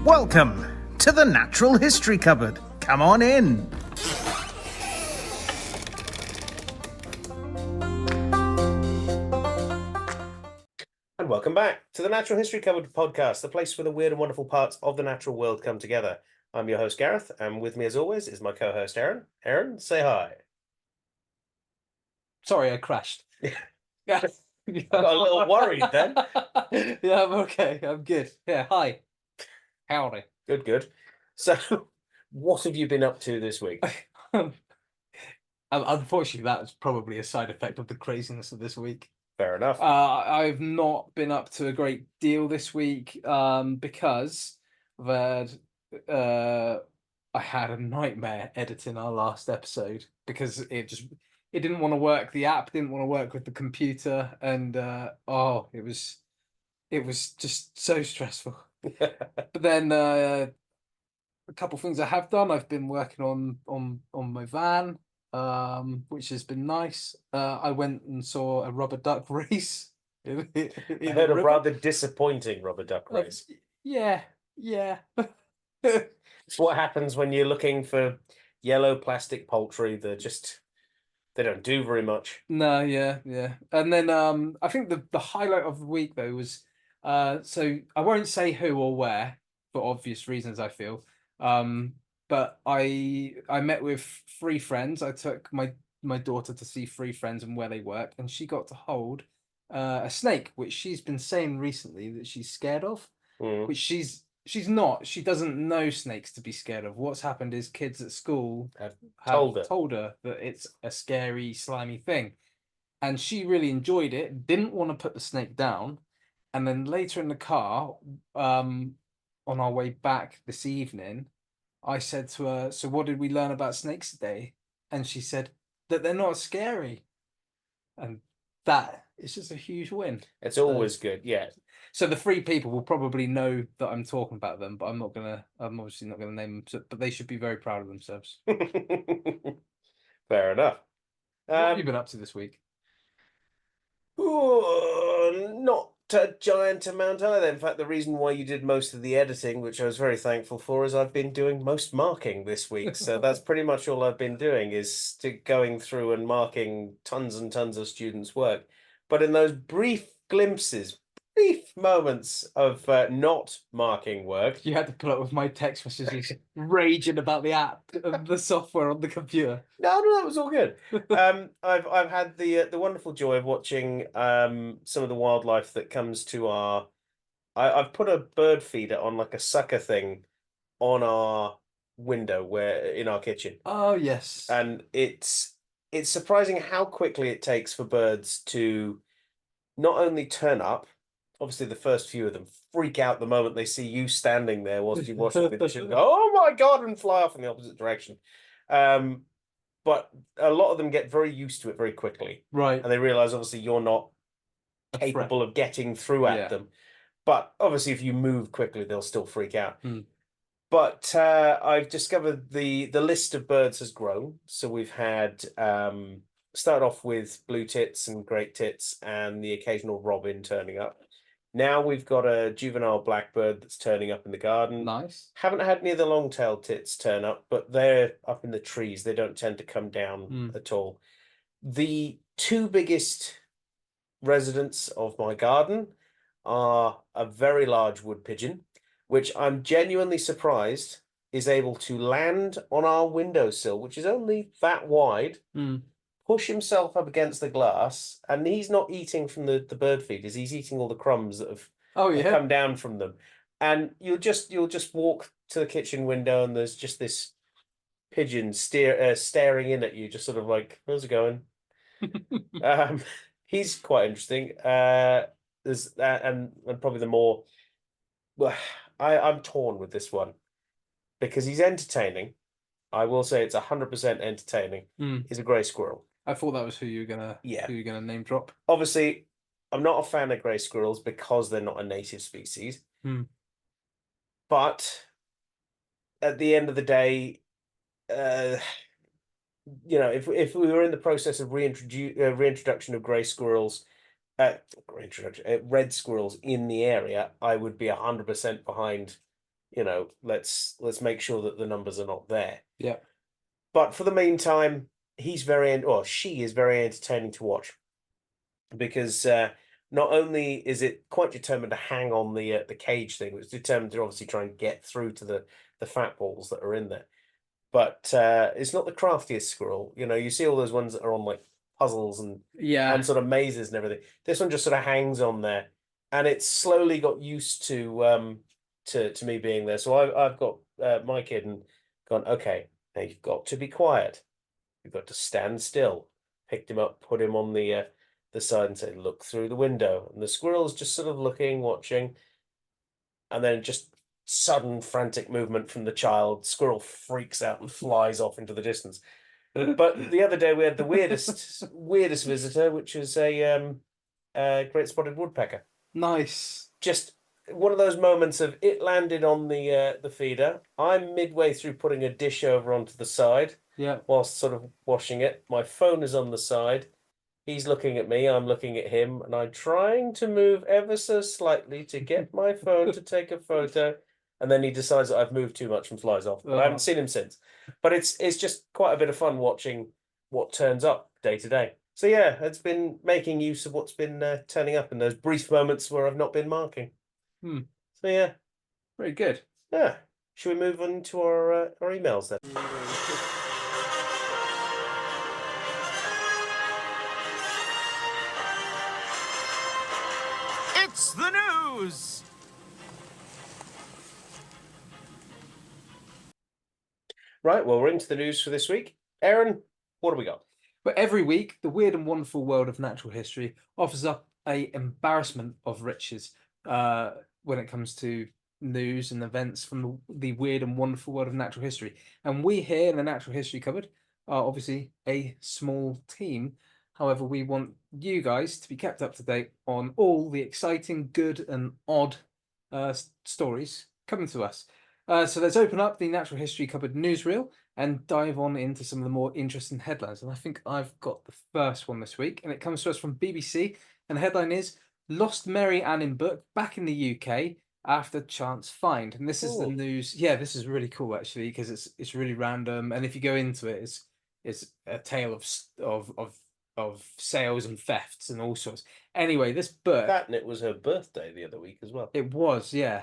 Welcome to the Natural History Cupboard. Come on in. And welcome back to the Natural History Cupboard podcast, the place where the weird and wonderful parts of the natural world come together. I'm your host, Gareth, and with me, as always, is my co-host, Aaron. Aaron, say hi. Sorry, I crashed. I got a little worried then. Yeah, I'm okay. I'm good. Yeah, hi. Howdy. Good. So, what have you been up to this week? Unfortunately, that's probably a side effect of the craziness of this week. Fair enough. I've not been up to a great deal this week because I had a nightmare editing our last episode because it didn't want to work. The app didn't want to work with the computer, and it was just so stressful. But then a couple of things I have done. I've been working on my van, which has been nice. I went and saw a rubber duck race. I heard a rather disappointing rubber duck race. Yeah. It's what happens when you're looking for yellow plastic poultry. They don't do very much. No, yeah. And then I think the highlight of the week though was so I won't say who or where for obvious reasons, I feel. But I met with 3 friends. I took my daughter to see 3 friends and where they work, and she got to hold a snake, which she's been saying recently that she's scared of, which she's not. She doesn't know snakes to be scared of. What's happened is kids at school have told her that it's a scary, slimy thing. And she really enjoyed it, didn't want to put the snake down. And then later in the car, on our way back this evening, I said to her, "So what did we learn about snakes today?" And she said that they're not scary. And that is just a huge win. It's always good, yeah. So the 3 people will probably know that I'm talking about them, but I'm obviously not gonna name them. But they should be very proud of themselves. Fair enough. What have you been up to this week? Not a giant amount either. In fact, the reason why you did most of the editing, which I was very thankful for, is I've been doing most marking this week. So that's pretty much all I've been doing, is going through and marking tons and tons of students' work. But in those brief moments of not marking work, You had to put up with my text messages raging about the app, the software on the computer. No, that was all good. I've had the wonderful joy of watching some of the wildlife that comes to our. I've put a bird feeder on like a sucker thing on our window in our kitchen. Oh yes. And it's surprising how quickly it takes for birds to not only turn up. Obviously, the first few of them freak out the moment they see you standing there whilst you wash the dish and go, "Oh my God," and fly off in the opposite direction. But a lot of them get very used to it very quickly. Right. And they realize, obviously, you're not capable of getting through at them. But obviously, if you move quickly, they'll still freak out. But I've discovered the list of birds has grown. So we've had start off with blue tits and great tits and the occasional robin turning up. Now we've got a juvenile blackbird that's turning up in the garden. Nice. Haven't had any of the long-tailed tits turn up, but they're up in the trees. They don't tend to come down at all. The 2 biggest residents of my garden are a very large wood pigeon, which I'm genuinely surprised is able to land on our windowsill, which is only that wide, push himself up against the glass, and he's not eating from the bird feeders. He's eating all the crumbs that have come down from them. And you'll just walk to the kitchen window, and there's just this pigeon staring in at you, just sort of like, "How's it going?" He's quite interesting. There's that, and probably the more. Well, I'm torn with this one because he's entertaining. I will say it's 100% entertaining. He's a grey squirrel. I thought that was who you were gonna name drop. Obviously, I'm not a fan of grey squirrels because they're not a native species. But at the end of the day, if we were in the process of reintroduction of grey squirrels, red squirrels in the area, I would be 100% behind let's make sure that the numbers are not there. Yeah. But for the meantime, she is very entertaining to watch, because not only is it quite determined to hang on the cage thing, it's determined to obviously try and get through to the fat balls that are in there. But it's not the craftiest squirrel. You see all those ones that are on like puzzles and sort of mazes and everything. This one just sort of hangs on there, and it's slowly got used to me being there. So I've got my kid and gone, okay, now you've got to be quiet. You've got to stand still. Picked him up, put him on the side, and said, look through the window. And the squirrel's just sort of looking, watching, and then just sudden frantic movement from the child. Squirrel freaks out and flies off into the distance. But the other day we had the weirdest visitor, which was a great spotted woodpecker. Nice. Just one of those moments of it landed on the feeder. I'm midway through putting a dish over onto the side. Yeah. Whilst sort of washing it. My phone is on the side. He's looking at me, I'm looking at him, and I'm trying to move ever so slightly to get my phone to take a photo. And then he decides that I've moved too much and flies off. But I haven't seen him since. But it's just quite a bit of fun watching what turns up day to day. So yeah, it's been making use of what's been turning up in those brief moments where I've not been marking. So yeah. Very good. Yeah. Should we move on to our emails then? It's the news! Right, well, we're into the news for this week. Aaron, what do we got? But every week, the weird and wonderful world of natural history offers up a embarrassment of riches when it comes to news and events from the weird and wonderful world of natural history. And we here in the Natural History Cupboard are obviously a small team. However, we want you guys to be kept up to date on all the exciting, good, and odd stories coming to us. So let's open up the Natural History Cupboard newsreel and dive on into some of the more interesting headlines. And I think I've got the first one this week, and it comes to us from BBC. And the headline is Lost Mary Ann in Book back in the UK after chance find. And this is the news. Yeah, this is really cool actually, because it's really random. And if you go into it, it's a tale of sales and thefts and all sorts. Anyway, this book. That, and it was her birthday the other week as well. It was, yeah.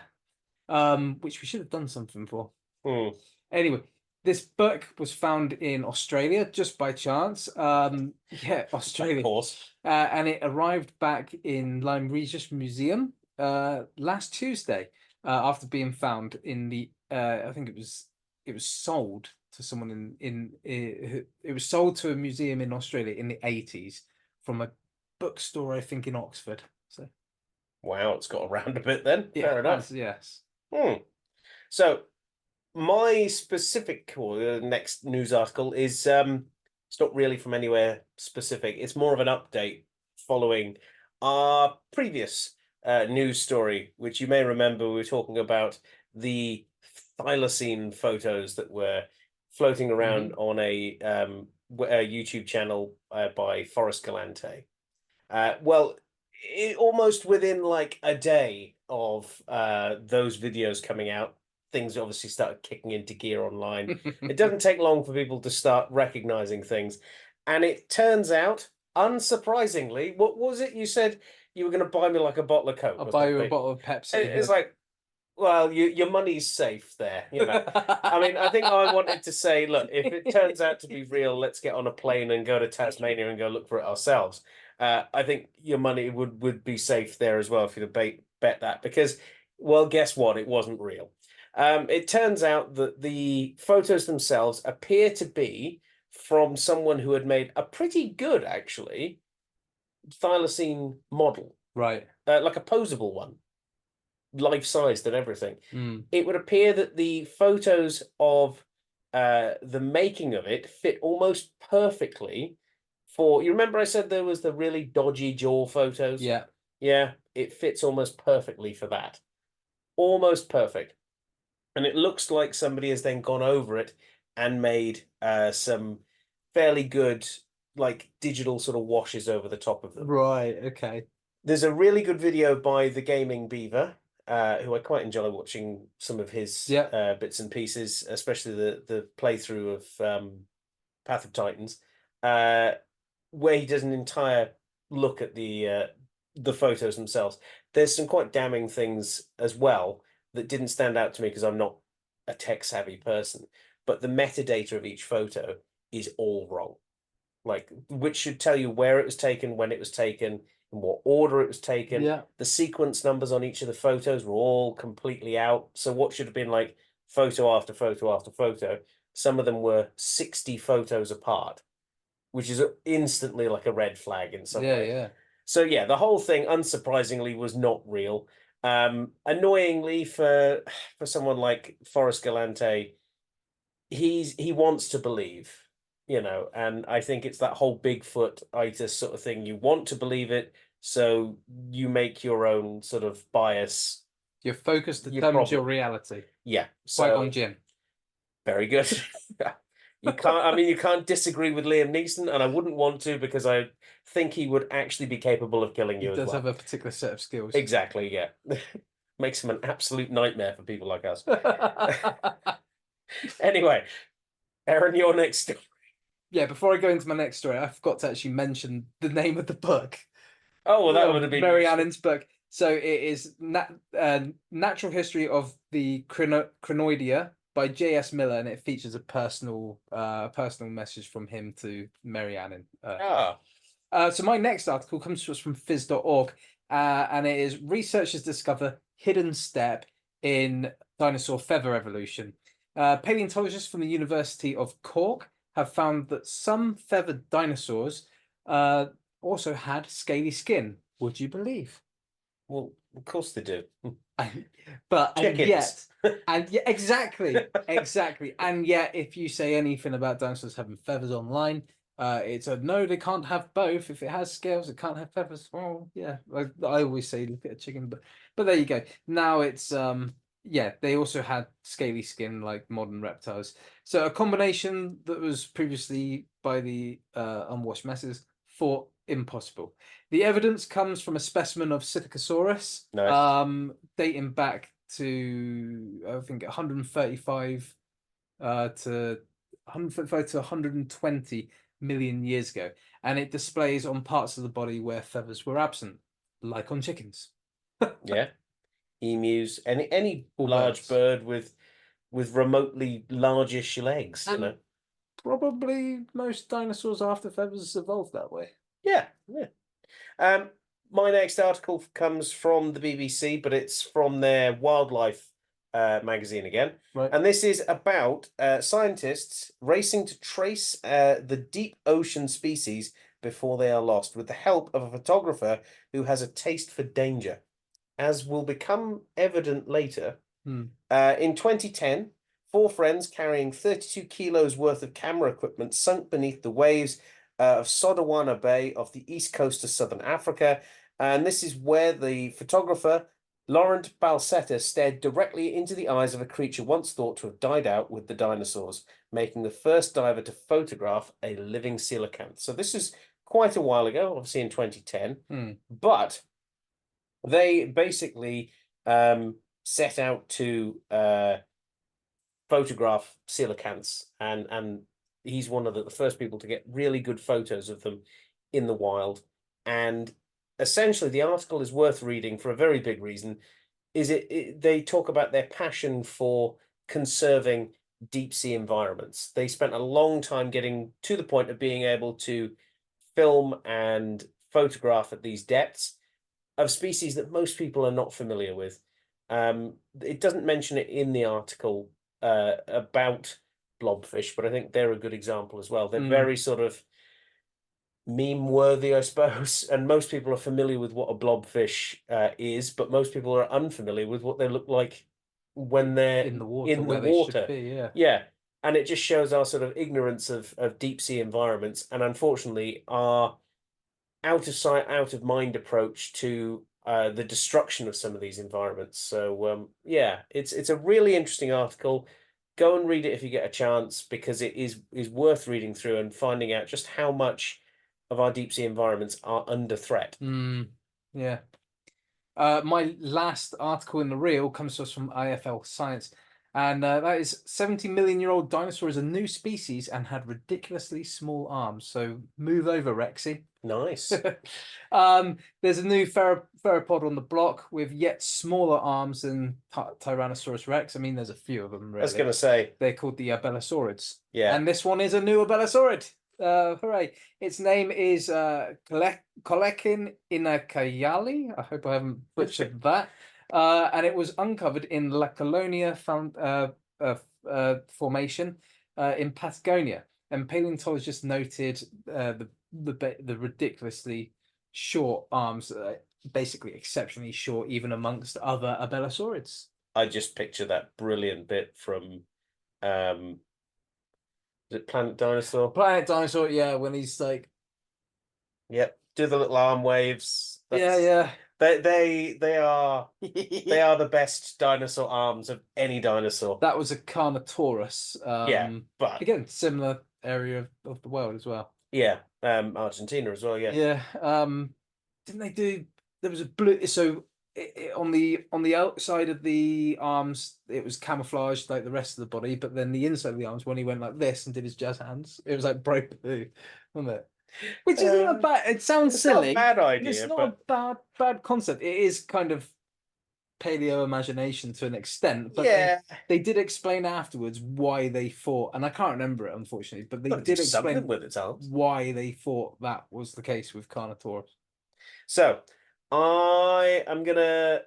Which we should have done something for. Anyway, this book was found in Australia just by chance. Yeah, Australia. Of course. And it arrived back in Lyme Regis Museum last Tuesday after being found in the I think it was sold to someone it was sold to a museum in Australia in the 80s from a bookstore, I think, in Oxford. So wow, it's got around a bit then. Yeah, fair enough. Yes. So my specific next news article is it's not really from anywhere specific. It's more of an update following our previous news story, which you may remember we were talking about the thylacine photos that were floating around on a YouTube channel by Forrest Galante. Well, almost within like a day of those videos coming out, things obviously started kicking into gear online. It doesn't take long for people to start recognizing things. And it turns out, unsurprisingly, what was it? You said you were going to buy me like a bottle of Coke. I'll buy you a bottle of Pepsi. It's like, well, your money's safe there. I mean, I think I wanted to say, look, if it turns out to be real, let's get on a plane and go to Tasmania and go look for it ourselves. I think your money would be safe there as well if you'd bet that, because, well, guess what? It wasn't real. It turns out that the photos themselves appear to be from someone who had made a pretty good, actually, thylacine model. Right. Like a posable one. Life-sized and everything. It would appear that the photos of the making of it fit almost perfectly for... You remember I said there was the really dodgy jaw photos? Yeah. Yeah, it fits almost perfectly for that. Almost perfect. And it looks like somebody has then gone over it and made some fairly good, like, digital sort of washes over the top of them. Right, okay. There's a really good video by The Gaming Beaver, who I quite enjoy watching some of his Yeah. bits and pieces, especially the playthrough of Path of Titans, where he does an entire look at the photos themselves. There's some quite damning things as well that didn't stand out to me because I'm not a tech savvy person, but the metadata of each photo is all wrong. Like, which should tell you where it was taken, when it was taken, in what order it was taken. Yeah. The sequence numbers on each of the photos were all completely out. So what should have been like photo after photo after photo, some of them were 60 photos apart, which is instantly like a red flag in some way. Yeah. So yeah, the whole thing, unsurprisingly, was not real. Annoyingly for someone like Forrest Galante, he wants to believe, and I think it's that whole Bigfoot itis sort of thing. You want to believe it, so you make your own sort of bias Your focus your determines your problem. reality. Yeah, Qui-Gon so Jinn. very good. You can't disagree with Liam Neeson, and I wouldn't want to because I think he would actually be capable of killing He you as does well. have a particular set of skills. Exactly, yeah. Makes him an absolute nightmare for people like us. Anyway, Aaron, your next story. Yeah, before I go into my next story, I forgot to actually mention the name of the book. Oh, well, that would have been Mary useful. Annan's book. So it is Natural History of the Crinoidea by J.S. Miller, and it features a personal message from him to Mary Annan. So my next article comes to us from phys.org, and it is researchers discover hidden step in dinosaur feather evolution. Paleontologists from the University of Cork have found that some feathered dinosaurs also had scaly skin. Would you believe? Well, of course they do. But Chickens. and yet, exactly, and yet, if you say anything about dinosaurs having feathers online, it's a no. They can't have both. If it has scales, it can't have feathers. Well, yeah, I always say look at a chicken, but there you go. Now it's yeah, they also had scaly skin like modern reptiles. So a combination that was previously by the unwashed masses thought impossible. The evidence comes from a specimen of Psittacosaurus, Nice. dating back to I think 135 to 135 to 120 million years ago, and it displays on parts of the body where feathers were absent, like on chickens. Yeah. Emus, any Or large birds. bird with remotely largish legs, And probably most dinosaurs after feathers evolved that way. Yeah, yeah. My next article comes from the BBC, but it's from their wildlife magazine again. Right. And this is about scientists racing to trace the deep ocean species before they are lost with the help of a photographer who has a taste for danger. As will become evident later, in 2010, four friends carrying 32 kilos worth of camera equipment sunk beneath the waves of Sodawana Bay off the east coast of southern Africa. And this is where the photographer, Laurent Balsetta, stared directly into the eyes of a creature once thought to have died out with the dinosaurs, making the first diver to photograph a living coelacanth. So this is quite a while ago, obviously in 2010, but they basically set out to photograph coelacanths, and he's one of the first people to get really good photos of them in the wild. And essentially, the article is worth reading for a very big reason. They talk about their passion for conserving deep sea environments. They spent a long time getting to the point of being able to film and photograph at these depths of species that most people are not familiar with. It doesn't mention it in the article about blobfish, but I think they're a good example as well. They're very sort of meme worthy, I suppose, and most people are familiar with what a blobfish is, but most people are unfamiliar with what they look like when they're in the water, in the where they should water. be, Yeah. And it just shows our sort of ignorance of deep sea environments, and unfortunately our out of sight, out of mind approach to the destruction of some of these environments. So yeah, it's a really interesting article. Go and read it if you get a chance, because it is worth reading through and finding out just how much of our deep sea environments are under threat. Yeah. My last article in the reel comes to us from IFL Science, and that is 70-million-year-old dinosaur is a new species and had ridiculously small arms. So move over, Rexy. Nice. There's a new theropod on the block with yet smaller arms than Tyrannosaurus Rex. I mean, there's a few of them, really. I was going to say. They're called the Abelosaurids. Yeah. And this one is a new Abelosaurid. Hooray. Its name is Coelacanth inakayali. I hope I haven't butchered that. And it was uncovered in La Colonia Formation in Patagonia. And paleontologists noted the ridiculously short arms, basically exceptionally short, even amongst other Abelosaurids. I just picture that brilliant bit from is it Planet Dinosaur? Planet Dinosaur, yeah, when he's like, yep, do the little arm waves. yeah. They are the best dinosaur arms of any dinosaur. That was a Carnotaurus. Yeah, but again, similar area of the world as well. Yeah, Argentina as well. Yeah. Yeah. Didn't they do? There was a blue. So on the outside of the arms, it was camouflaged like the rest of the body, but then the inside of the arms, when he went like this and did his jazz hands, it was like bright blue, wasn't it? Which isn't a bad. It sounds silly. Not a bad idea. It's not a bad concept. It is kind of paleo imagination to an extent, but yeah, they did explain afterwards why they thought, and I can't remember it unfortunately, but they did explain with its arms why they thought that was the case with Carnotaurus. So I am gonna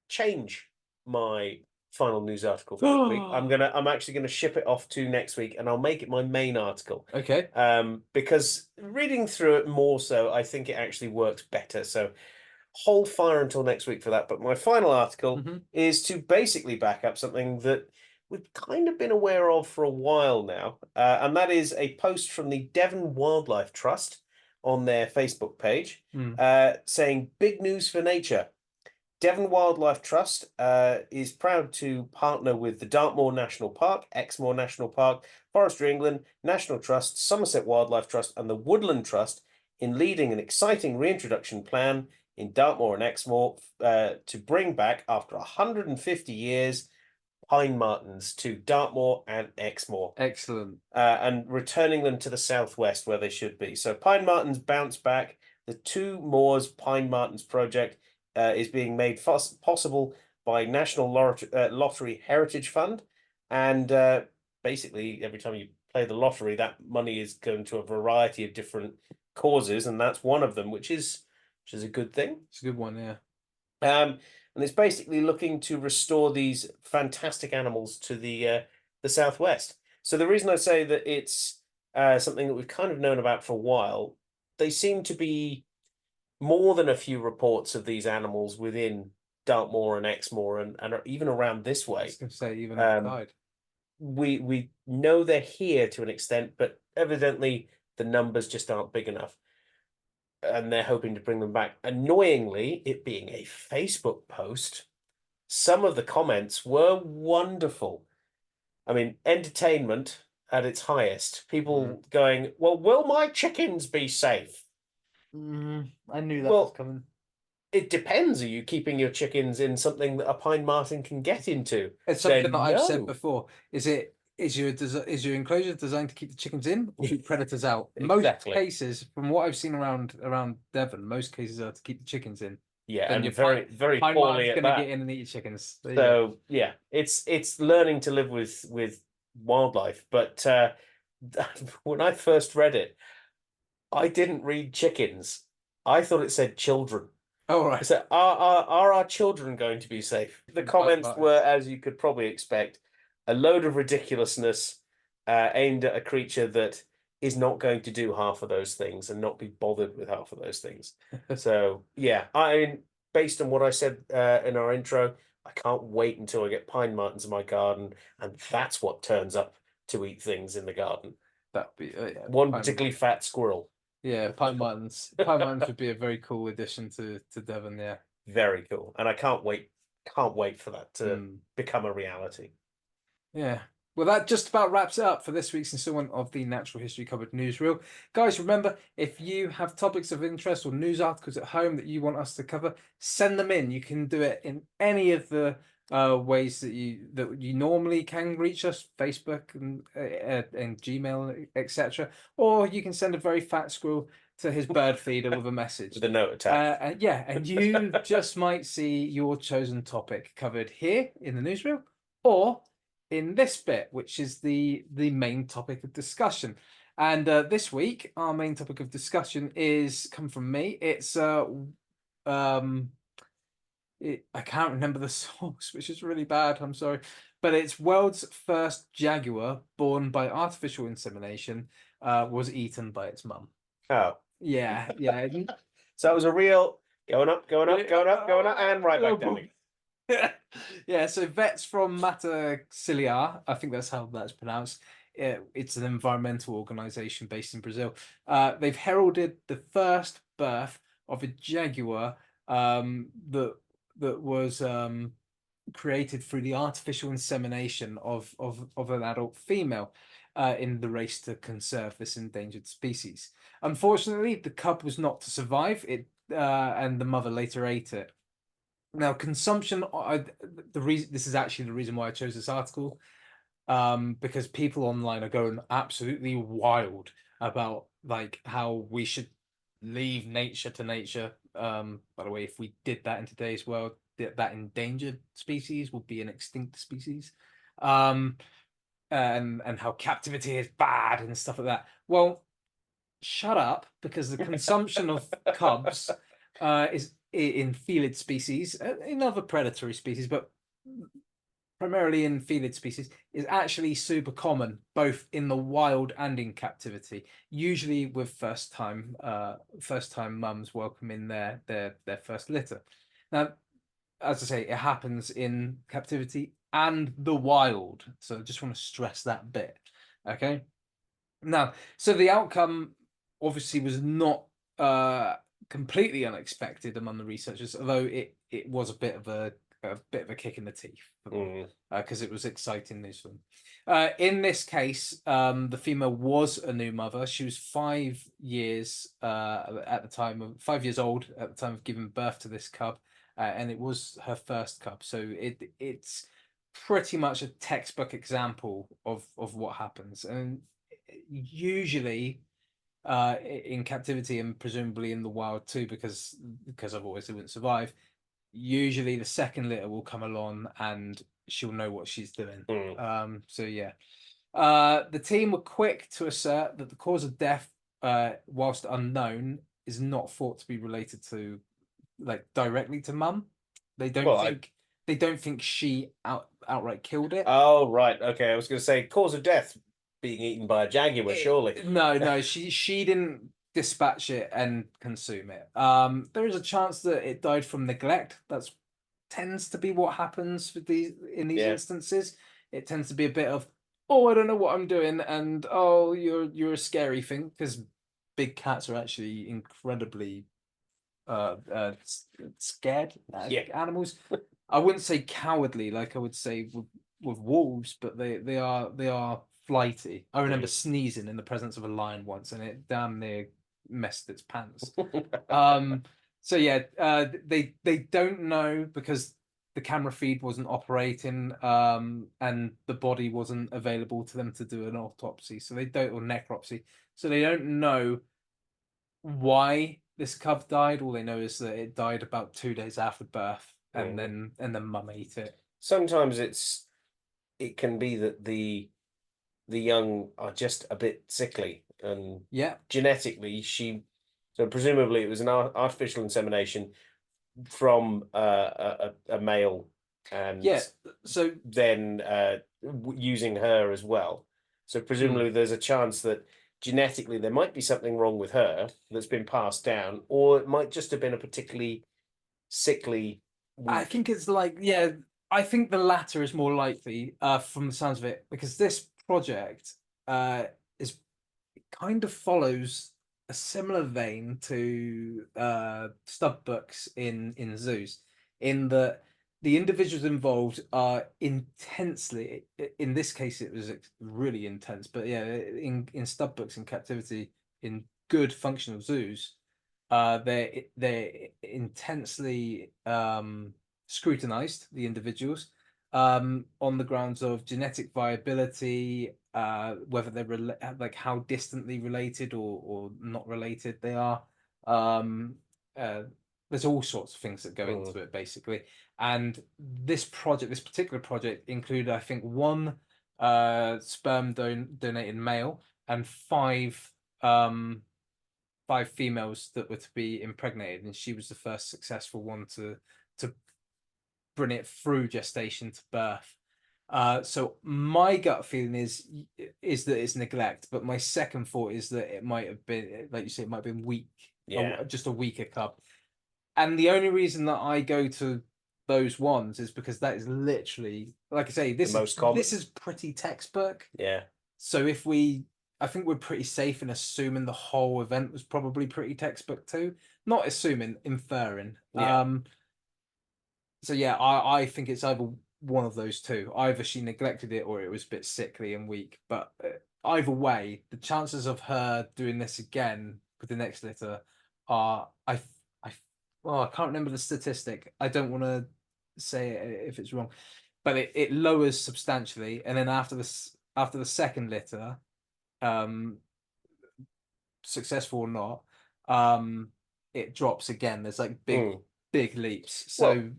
change my final news article for this week. I'm actually gonna ship it off to next week, and I'll make it my main article. Okay. Because reading through it more so, I think it actually works better. So hold fire until next week for that. But my final article is to basically back up something that we've kind of been aware of for a while now, and that is a post from the Devon Wildlife Trust on their Facebook page, saying big news for nature. Devon Wildlife Trust is proud to partner with the Dartmoor National Park, Exmoor National Park, Forestry England, National Trust, Somerset Wildlife Trust, and the Woodland Trust in leading an exciting reintroduction plan in Dartmoor and Exmoor to bring back, after 150 years, pine martens to Dartmoor and Exmoor. Excellent. And returning them to the southwest where they should be. So pine martens bounce back. The Two Moors Pine Martens project is being made possible by National Lottery Heritage Fund. And basically, every time you play the lottery, that money is going to a variety of different causes, and that's one of them, which is a good thing. It's a good one, yeah. And it's basically looking to restore these fantastic animals to the southwest. So the reason I say that it's something that we've kind of known about for a while, they seem to be more than a few reports of these animals within Dartmoor and Exmoor and even around this way. I was going to say even outside. We know they're here to an extent, but evidently the numbers just aren't big enough. And they're hoping to bring them back. Annoyingly, it being a Facebook post, some of the comments were wonderful. I mean, entertainment at its highest. People going, well, will my chickens be safe? I knew that was coming. It depends. Are you keeping your chickens in something that a pine marten can get into? It's something that I've said before. Is your enclosure designed to keep the chickens in or keep predators out? Exactly. Most cases, from what I've seen around Devon, most cases are to keep the chickens in. Yeah, and very pine poorly at that. Gonna get in and eat your chickens. So yeah, it's learning to live with wildlife. But when I first read it, I didn't read chickens. I thought it said children. Oh, right. So are our children going to be safe? The comments were, as you could probably expect, a load of ridiculousness aimed at a creature that is not going to do half of those things and not be bothered with half of those things. So yeah, I mean, based on what I said in our intro, I can't wait until I get pine martens in my garden, and that's what turns up to eat things in the garden. That'd be one particularly fat squirrel. Yeah, pine martens. Pine martens would be a very cool addition to Devon. Yeah, very cool, and I can't wait for that to become a reality. Yeah. Well, that just about wraps it up for this week's installment of the Natural History Cupboard newsreel. Guys, remember, if you have topics of interest or news articles at home that you want us to cover, send them in. You can do it in any of the ways that you normally can reach us, Facebook and Gmail, etc. Or you can send a very fat squirrel to his bird feeder with a message. With a note attached. And you just might see your chosen topic covered here in the newsreel, or in this bit, which is the main topic of discussion. And this week, our main topic of discussion is come from me. It's I can't remember the source, which is really bad. I'm sorry, but it's world's first jaguar born by artificial insemination was eaten by its mum. Oh, Yeah. so it was a real going up, and right back down again. Yeah, so vets from Mata-Ciliar, I think that's how that's pronounced. It's an environmental organization based in Brazil. They've heralded the first birth of a jaguar that was created through the artificial insemination of an adult female in the race to conserve this endangered species. Unfortunately, the cub was not to survive it, and the mother later ate it. Now, consumption, this is actually the reason why I chose this article, because people online are going absolutely wild about like how we should leave nature to nature. By the way, if we did that in today's world, that endangered species would be an extinct species. And how captivity is bad and stuff like that. Well, shut up, because the consumption of cubs is in felid species, in other predatory species, but primarily in felid species, is actually super common, both in the wild and in captivity. Usually with first time mums welcoming their first litter. Now, as I say, it happens in captivity and the wild. So I just want to stress that bit. Okay. Now, so the outcome obviously was not completely unexpected among the researchers, although it was a bit of a kick in the teeth because it was exciting news for them. In this case, the female was a new mother. She was 5 years at the time of 5 years old at the time of giving birth to this cub, and it was her first cub. So it's pretty much a textbook example of what happens, and usually in captivity and presumably in the wild too, because otherwise they wouldn't survive. Usually the second litter will come along and she'll know what she's doing. So yeah, the team were quick to assert that the cause of death, whilst unknown, is not thought to be related to directly to mum. They don't think she outright killed it. Oh right, okay. I was going to say cause of death being eaten by a jaguar, surely. No, she didn't dispatch it and consume it. There is a chance that it died from neglect. That tends to be what happens in these instances. It tends to be a bit of, oh, I don't know what I'm doing, and oh, you're a scary thing, because big cats are actually incredibly scared animals. I wouldn't say cowardly like I would say with wolves, but they are flighty. I remember sneezing in the presence of a lion once, and it damn near messed its pants. So yeah, they don't know because the camera feed wasn't operating, and the body wasn't available to them to do an autopsy. So they don't, or necropsy. So they don't know why this cub died. All they know is that it died about 2 days after birth, and then mum ate it. Sometimes it can be that the young are just a bit sickly, and genetically so presumably it was an artificial insemination from a male, and so then using her as well. So presumably there's a chance that genetically there might be something wrong with her that's been passed down, or it might just have been a particularly sickly week. I think it's I think the latter is more likely from the sounds of it, because this project kind of follows a similar vein to stud books in zoos, in that the individuals involved are intensely, in this case it was really intense, but yeah, in stud books in captivity in good functional zoos, they're intensely scrutinized, the individuals, on the grounds of genetic viability, whether they're like how distantly related or not related they are. um uh, there's all sorts of things that go into it, basically. And this particular project, included, I think, one sperm donated male and five females that were to be impregnated, and she was the first successful one to bring it through gestation to birth. So my gut feeling is that it's neglect, but my second thought is that it might have been, like you say, it might have been weak, just a weaker cub. And the only reason that I go to those ones is because that is literally, like I say, this is pretty textbook. Yeah. So I think we're pretty safe in assuming the whole event was probably pretty textbook too. Not assuming, inferring. Yeah. So yeah, I think it's either one of those two. Either she neglected it or it was a bit sickly and weak. But either way, the chances of her doing this again with the next litter are, well, I can't remember the statistic. I don't want to say it if it's wrong, but it lowers substantially, and then after the second litter, successful or not, it drops again. There's like big leaps. So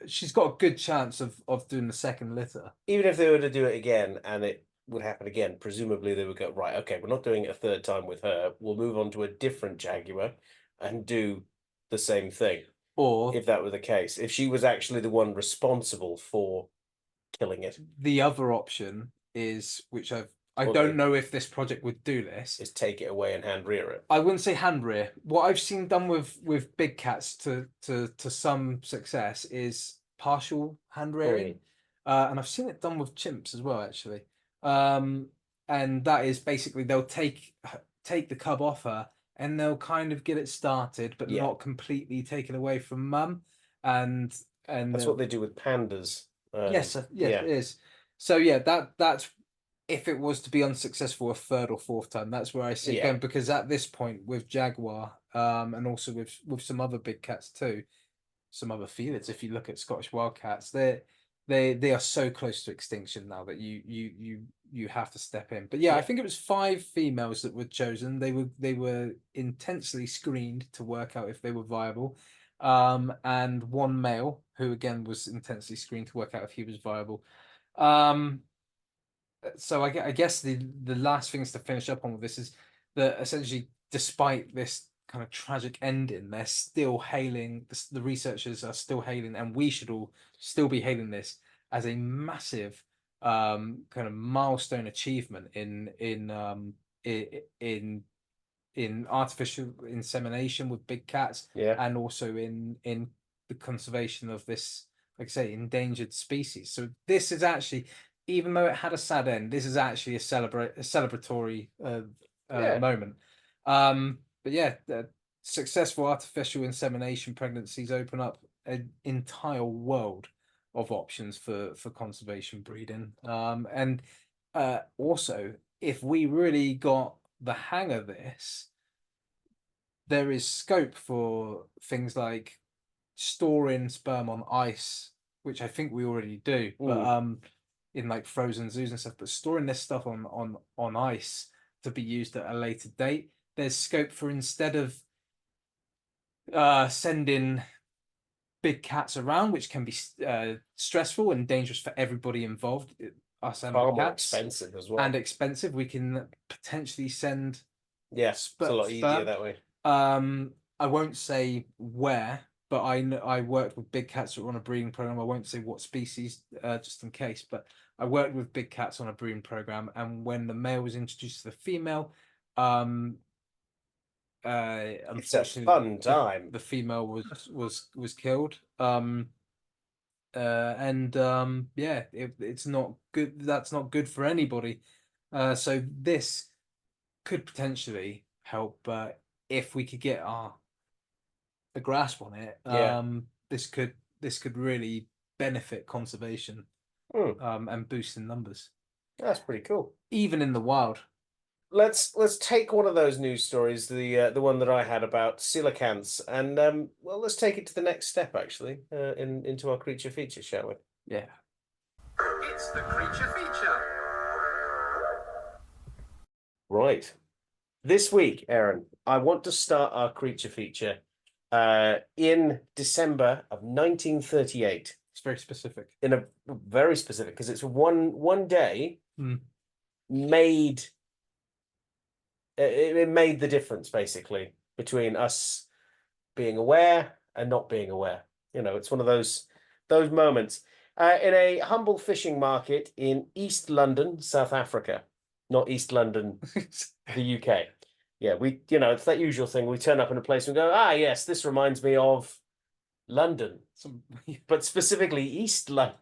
she's got a good chance of doing the second litter. Even if they were to do it again and it would happen again, presumably they would go, right, okay, we're not doing it a third time with her. We'll move on to a different jaguar and do the same thing. Or if that were the case, if she was actually the one responsible for killing it. The other option is, which I don't know if this project would do this, is take it away and hand rear it. I wouldn't say hand rear. What I've seen done with big cats to some success is partial hand rearing, and I've seen it done with chimps as well, actually. And that is basically they'll take the cub off her and they'll kind of get it started, but not completely take it away from mum. And that's what they do with pandas. Yes, it is. So yeah, that's if it was to be unsuccessful a third or fourth time, that's where I see it going. Because at this point, with jaguar, and also with some other big cats too, some other felids. If you look at Scottish wildcats, they are so close to extinction now that you have to step in. But yeah, I think it was 5 females that were chosen. They were intensely screened to work out if they were viable. And 1 male who again was intensely screened to work out if he was viable. So I guess the last things to finish up on with this is that essentially, despite this kind of tragic ending, they're still hailing, the researchers are still hailing, and we should all still be hailing this as a massive kind of milestone achievement in artificial insemination with big cats, and also in the conservation of this, like I say, endangered species. So this is actually, even though it had a sad end, this is actually a celebratory moment. But yeah, successful artificial insemination pregnancies open up an entire world of options for conservation breeding. And also, if we really got the hang of this, there is scope for things like storing sperm on ice, which I think we already do, but in like frozen zoos and stuff. But storing this stuff on ice to be used at a later date, there's scope for, instead of sending big cats around, which can be stressful and dangerous for everybody involved, us and the cats, expensive as well, and expensive, we can potentially send it's a lot easier that way. I won't say where, but I worked with big cats that were on a breeding program. I won't say what species, just in case, but I worked with big cats on a breeding program, and when the male was introduced to the female, unfortunately, it's a fun time. The female was killed. Yeah, it's not good. That's not good for anybody. So this could potentially help, if we could get a grasp on it. This could really benefit conservation and boosting numbers. That's pretty cool. Even in the wild. Let's take one of those news stories, the one that I had about coelacanths, and well, let's take it to the next step actually, into our creature feature, shall we? Yeah. It's the creature feature. Right. This week, Aaron, I want to start our creature feature in December of 1938. It's very specific. In a very specific, because it's one day made it made the difference basically between us being aware and not being aware. It's one of those moments in a humble fishing market in East London, South Africa, not East London, the UK. Yeah, it's that usual thing. We turn up in a place and go, yes, this reminds me of London, but specifically East London.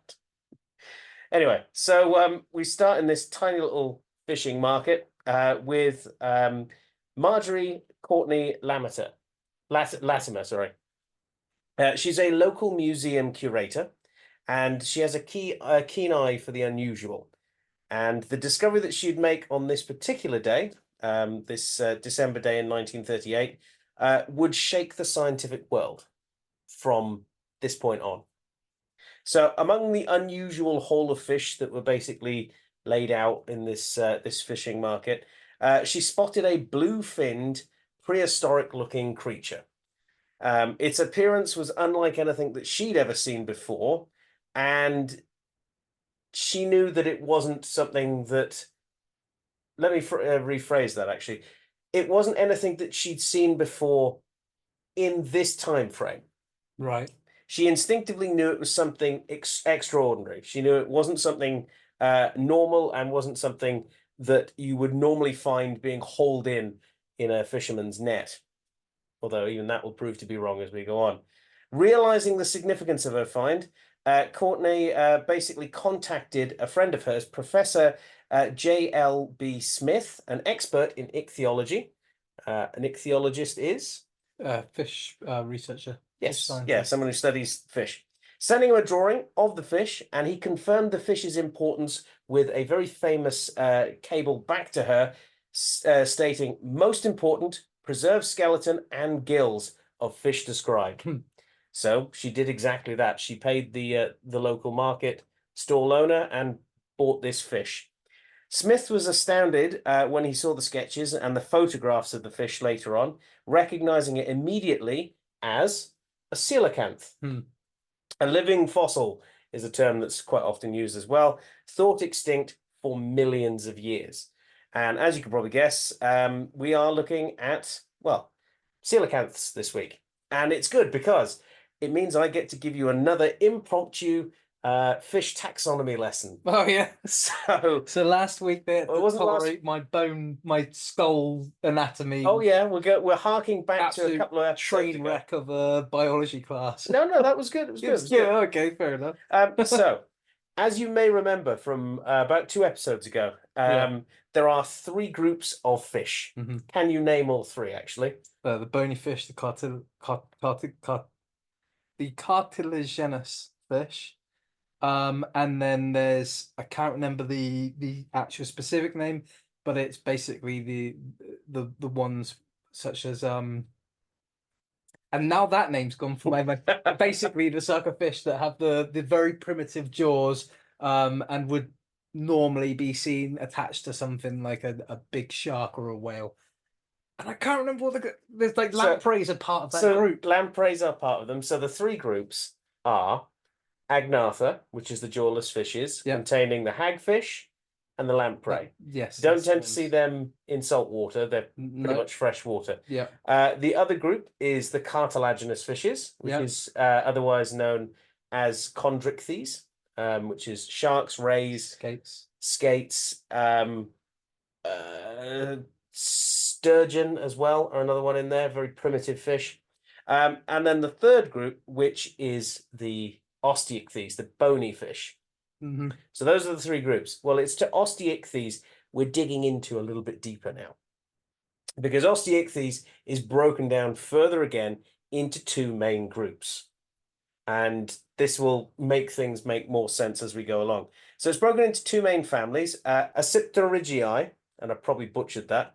Anyway, so we start in this tiny little fishing market with Marjorie Courtney Latimer, sorry. She's a local museum curator, and she has a keen eye for the unusual. And the discovery that she'd make on this particular day, this December day in 1938, would shake the scientific world from this point on. So among the unusual haul of fish that were basically laid out in this fishing market, she spotted a blue-finned, prehistoric-looking creature. Its appearance was unlike anything that she'd ever seen before, and she knew that it wasn't something that... Let me rephrase that, actually. It wasn't anything that she'd seen before in this time frame. Right. She instinctively knew it was something extraordinary. She knew it wasn't something normal and wasn't something that you would normally find being hauled in a fisherman's net. Although even that will prove to be wrong as we go on. Realizing the significance of her find, Courtney basically contacted a friend of hers, Professor J.L.B. Smith, an expert in ichthyology. An ichthyologist is? Fish researcher. Yes, Fish yeah, someone who studies fish. Sending him a drawing of the fish, and he confirmed the fish's importance with a very famous cable back to her, stating, most important, preserved skeleton and gills of fish described. So she did exactly that. She paid the local market stall owner and bought this fish. Smith was astounded when he saw the sketches and the photographs of the fish later on, recognizing it immediately as a coelacanth. A living fossil is a term that's quite often used as well, thought extinct for millions of years. And as you can probably guess, we are looking at, well, coelacanths this week. And it's good because it means I get to give you another impromptu fish taxonomy lesson. Oh yeah. So last week they had to wasn't tolerate my skull anatomy. Oh yeah, we're harking back to a couple of episodes train ago. wreck of a biology class. No, that was good. It was good. It was good. Okay, fair enough. So, as you may remember from about 2 episodes ago, there are 3 groups of fish. Can you name all 3, actually? The bony fish, the cartilaginous fish, and then there's, I can't remember the actual specific name, but it's basically the ones such as and now that name's gone from my mind. Basically the sucker fish that have the very primitive jaws, and would normally be seen attached to something like a big shark or a whale. And I can't remember what there's like lampreys are part of that group. Lampreys are part of them. So the 3 groups are Agnatha, which is the jawless fishes, containing the hagfish and the lamprey. Yes. Don't tend to see them in salt water. They're pretty much fresh water. Yeah. The other group is the cartilaginous fishes, which is otherwise known as chondrichthyes, which is sharks, rays, skates, sturgeon as well are another one in there, very primitive fish. And then the third group, which is the osteichthyes, the bony fish. So those are the 3 groups. Well, it's to osteichthyes we're digging into a little bit deeper now, because osteichthyes is broken down further again into 2 main groups. And this will make things make more sense as we go along. So it's broken into two main families, Acipterygii, and I probably butchered that,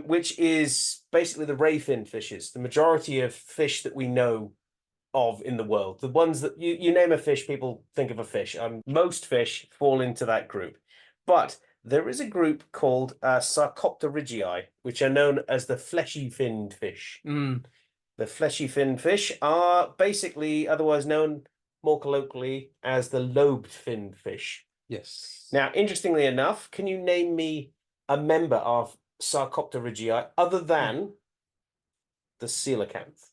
which is basically the ray-finned fishes, the majority of fish that we know of in the world. The ones that you name a fish, people think of a fish. Most fish fall into that group. But there is a group called Sarcopterygii, which are known as the fleshy-finned fish. The fleshy-finned fish are basically otherwise known more colloquially as the lobed-finned fish. Yes. Now, interestingly enough, can you name me a member of Sarcopterygii other than the coelacanth?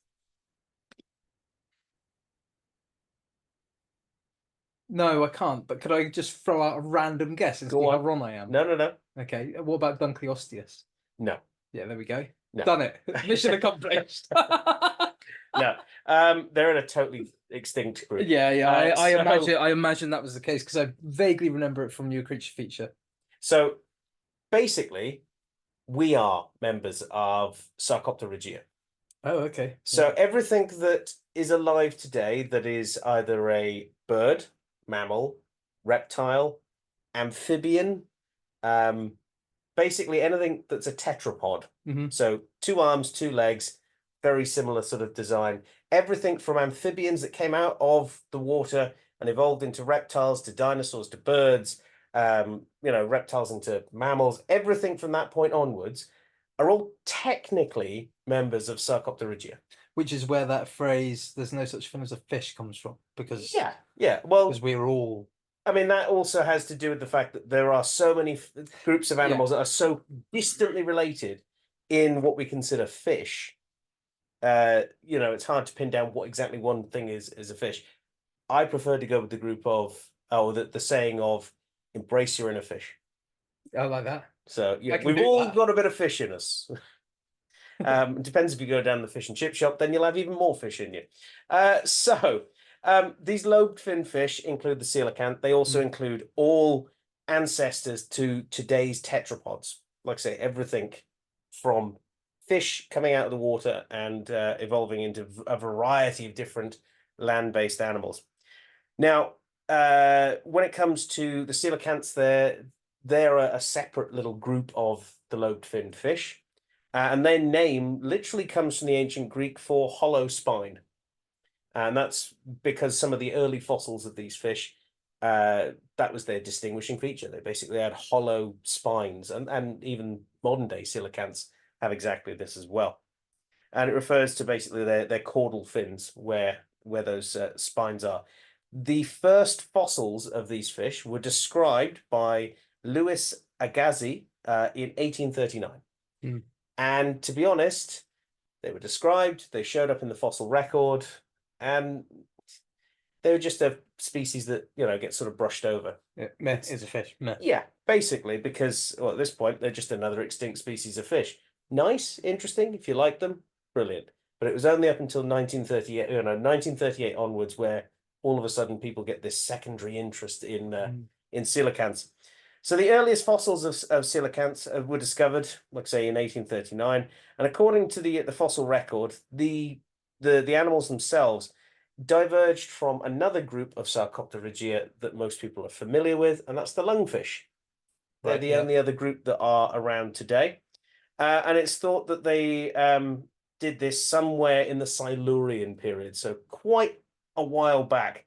No, I can't. But could I just throw out a random guess and see how wrong I am? No. Okay. What about Dunkleosteus? No. Yeah, there we go. No. Done it. Mission accomplished. No. They're in a totally extinct group. Yeah. I imagine that was the case because I vaguely remember it from New Creature Feature. So basically, we are members of Sarcopterygii. Oh, okay. So everything that is alive today that is either a bird, mammal, reptile, amphibian, basically anything that's a tetrapod. So 2 arms, 2 legs, very similar sort of design. Everything from amphibians that came out of the water and evolved into reptiles, to dinosaurs, to birds, reptiles into mammals, everything from that point onwards are all technically members of Sarcopterygii. Which is where that phrase, there's no such thing as a fish, comes from. Because well, because we're all... I mean, that also has to do with the fact that there are so many groups of animals that are so distantly related in what we consider fish. It's hard to pin down what exactly one thing is a fish. I prefer to go with the group of, the saying of, embrace your inner fish. I like that. So we've all got a bit of fish in us. It depends if you go down the fish and chip shop, then you'll have even more fish in you. These lobed-fin fish include the coelacanth. They also include all ancestors to today's tetrapods. Like I say, everything from fish coming out of the water and evolving into a variety of different land-based animals. Now, when it comes to the coelacanths, they're a separate little group of the lobed-finned fish. And their name literally comes from the ancient Greek for hollow spine. And that's because some of the early fossils of these fish, that was their distinguishing feature. They basically had hollow spines, and even modern day coelacanths have exactly this as well. And it refers to basically their caudal fins where those spines are. The first fossils of these fish were described by Louis Agassiz in 1839. And to be honest, they were described, they showed up in the fossil record, and they were just a species that, gets sort of brushed over. Meh is a fish. Meh. Yeah, basically, because at this point, they're just another extinct species of fish. Nice, interesting, if you like them, brilliant. But it was only up until 1938 onwards where all of a sudden people get this secondary interest in coelacanths. So the earliest fossils of coelacanths were discovered, like I say, in 1839, and according to the fossil record, the animals themselves diverged from another group of Sarcopterygii that most people are familiar with, and that's the lungfish. They're the only other group that are around today, and it's thought that they did this somewhere in the Silurian period, so quite a while back,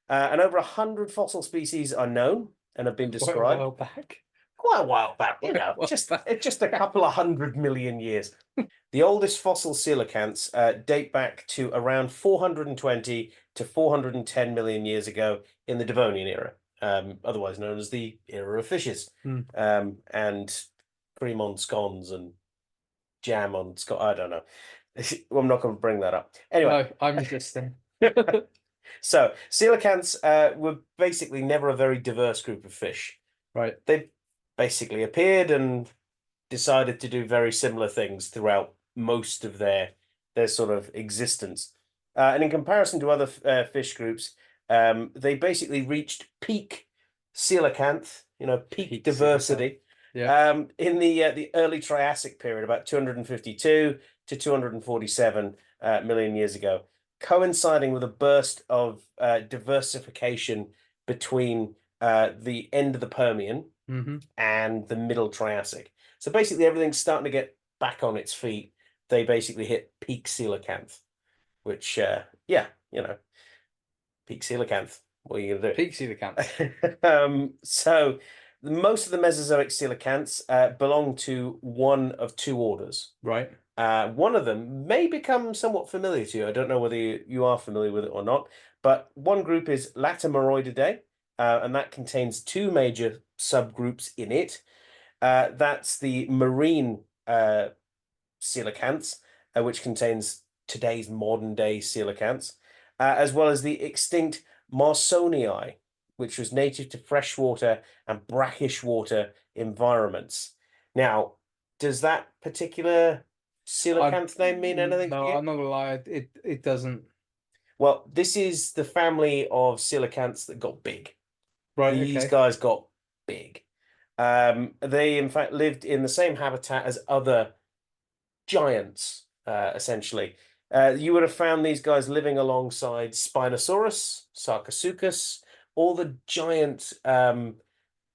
and over 100 fossil species are known and have been described. Quite a while back. Quite a while back, just a couple of 100 million years. The oldest fossil coelacanths date back to around 420 to 410 million years ago in the Devonian era, otherwise known as the era of fishes, and cream on scones and jam on scones. I don't know. I'm not going to bring that up. Anyway. No, I'm resisting. So coelacanths were basically never a very diverse group of fish. Right. They basically appeared and decided to do very similar things throughout most of their sort of existence. And in comparison to other fish groups, they basically reached peak coelacanth, peak diversity, in the early Triassic period, about 252 to 247 million years ago. coinciding with a burst of diversification between the end of the Permian and the middle Triassic. So basically, everything's starting to get back on its feet. They basically hit peak coelacanth, which, yeah, peak coelacanth. What are you going to do? Peak coelacanth. So most of the Mesozoic coelacanths belong to one of two orders. Right. One of them may become somewhat familiar to you. I don't know whether you are familiar with it or not, but one group is Latimeroididae, and that contains two major subgroups in it. That's the marine coelacanths, which contains today's modern day coelacanths, as well as the extinct Marsonii, which was native to freshwater and brackish water environments. Now, does that particular coelacanth name mean anything to No, you? I'm not gonna lie, it doesn't. Well, this is the family of coelacanths that got big. Right, These okay. guys got big. They, in fact, lived in the same habitat as other giants, essentially. You would have found these guys living alongside Spinosaurus, Sarcosuchus, all the giant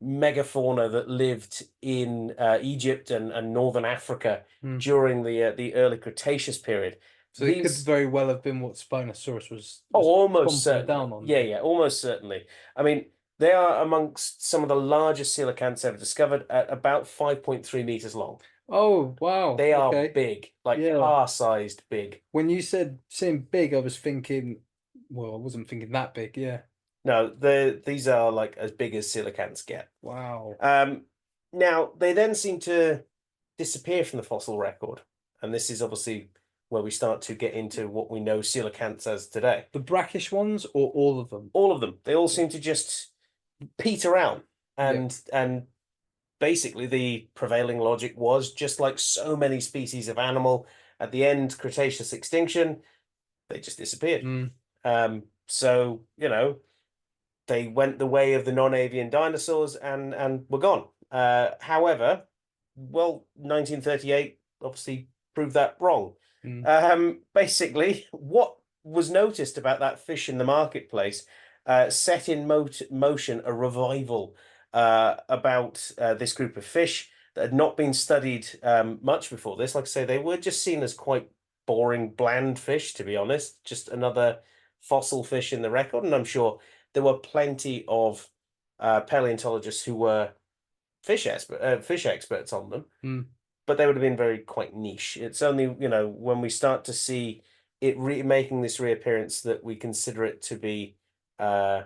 megafauna that lived in Egypt and northern Africa during the early Cretaceous period. So it could very well have been what Spinosaurus was almost stomping certainly. down on. Yeah, almost certainly. I mean, they are amongst some of the largest coelacanths ever discovered at about 5.3 meters long. Oh, wow. They are Okay. big, like Yeah. car-sized big. When you said saying big, I was thinking, well, I wasn't thinking that big, yeah. No, these are like as big as coelacanths get. Wow. Now they then seem to disappear from the fossil record, and this is obviously where we start to get into what we know coelacanths as today. The brackish ones or all of them? All of them. They all seem to just peter out, and basically the prevailing logic was, just like so many species of animal at the end Cretaceous extinction, they just disappeared. So, they went the way of the non-avian dinosaurs and were gone. However, well, 1938 obviously proved that wrong. Basically, what was noticed about that fish in the marketplace set in motion a revival about this group of fish that had not been studied much before this. Like I say, they were just seen as quite boring, bland fish, to be honest. Just another fossil fish in the record, and I'm sure there were plenty of paleontologists who were fish experts on them, but they would have been quite niche. It's only when we start to see it making this reappearance that we consider it to be, I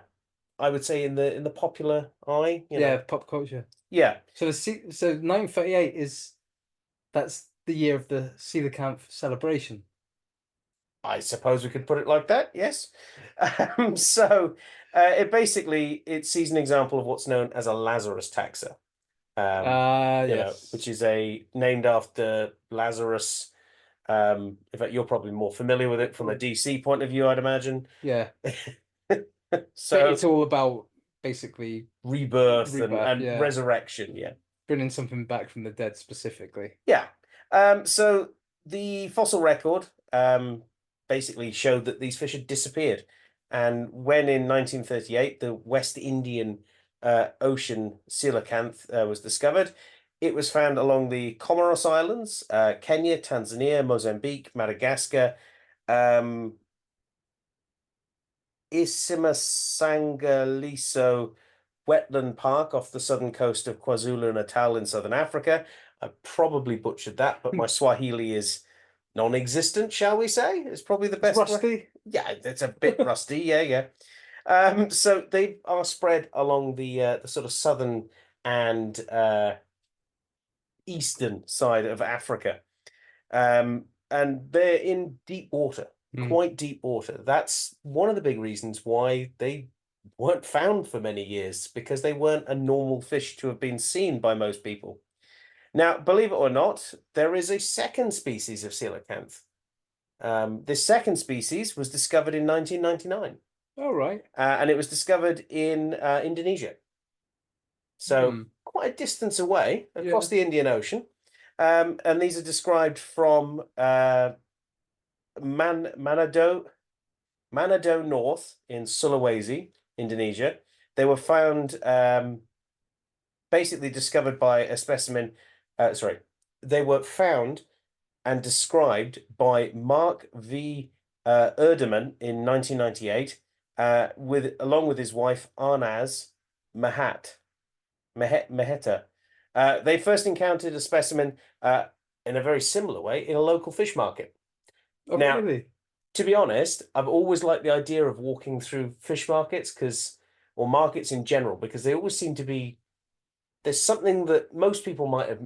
would say, in the popular eye. Yeah, pop culture. Yeah. So 1938 that's the year of the coelacanth celebration. I suppose we could put it like that, yes. So it sees an example of what's known as a Lazarus taxa. Yes. Which is named after Lazarus. In fact, you're probably more familiar with it from a DC point of view, I'd imagine. Yeah. So it's all about basically rebirth and yeah. resurrection, yeah. Bringing something back from the dead specifically. Yeah. So the fossil record basically showed that these fish had disappeared. And when in 1938 the West Indian Ocean coelacanth was discovered, it was found along the Comoros Islands, Kenya, Tanzania, Mozambique, Madagascar, Isimasangaliso Wetland Park off the southern coast of KwaZulu-Natal in southern Africa. I probably butchered that, but my Swahili is non-existent, shall we say? It's probably the best. Rusty? Yeah, it's a bit rusty. Yeah. So they are spread along the sort of southern and eastern side of Africa, and they're in deep water, quite deep water. That's one of the big reasons why they weren't found for many years, because they weren't a normal fish to have been seen by most people. Now, believe it or not, there is a second species of coelacanth. This second species was discovered in 1999. All right. And it was discovered in Indonesia. So quite a distance away across the Indian Ocean. And these are described from Manado Manado North in Sulawesi, Indonesia. They were found, basically discovered by a specimen. They were found and described by Mark V. Erdeman in 1998, along with his wife Arnaz Meheta. They first encountered a specimen in a very similar way in a local fish market. Oh, Now, really? to be honest, I've always liked the idea of walking through fish markets or markets in general, because they always seem to be, there's something that most people might have,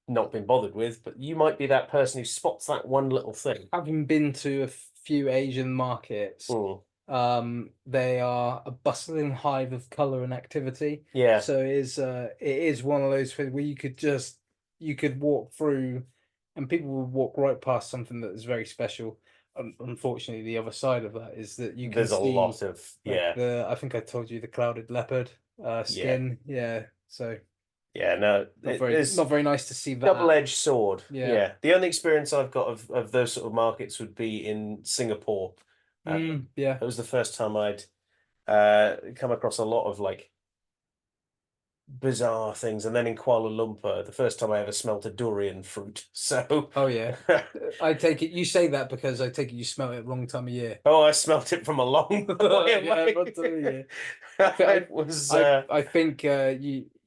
not been bothered with, but you might be that person who spots that one little thing. Having been to a few Asian markets, they are a bustling hive of color and activity. Yeah. So it is one of those things where you could walk through, and people will walk right past something that is very special. Unfortunately, the other side of that is that you can There's a see, lot of, like, I think I told you, the clouded leopard skin. Yeah. So yeah, no, not very nice to see that. Double-edged sword. Yeah. The only experience I've got of those sort of markets would be in Singapore. Yeah. It was the first time I'd come across a lot of like bizarre things, and then in Kuala Lumpur, the first time I ever smelt a durian fruit. So, oh yeah, I take it you say that because I take it you smell it wrong time of year. Oh, I smelt it from a long way yeah, I was. I think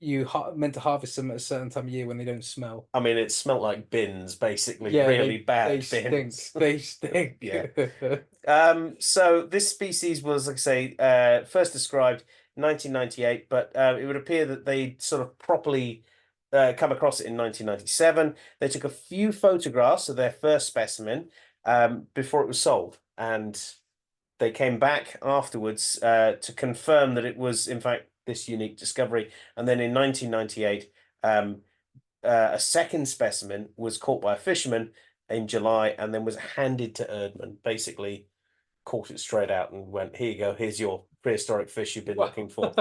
you meant to harvest them at a certain time of year when they don't smell. I mean, it smelt like bins, basically, Yeah, really bad they bins. stink. They stink. Yeah. So this species was, like I say, first described in 1998, but it would appear that they sort of properly come across it in 1997. They took a few photographs of their first specimen before it was sold, and they came back afterwards to confirm that it was, in fact, this unique discovery. And then in 1998, a second specimen was caught by a fisherman in July and then was handed to Erdman. Basically, caught it straight out and went, "Here you go. Here's your prehistoric fish you've been looking for."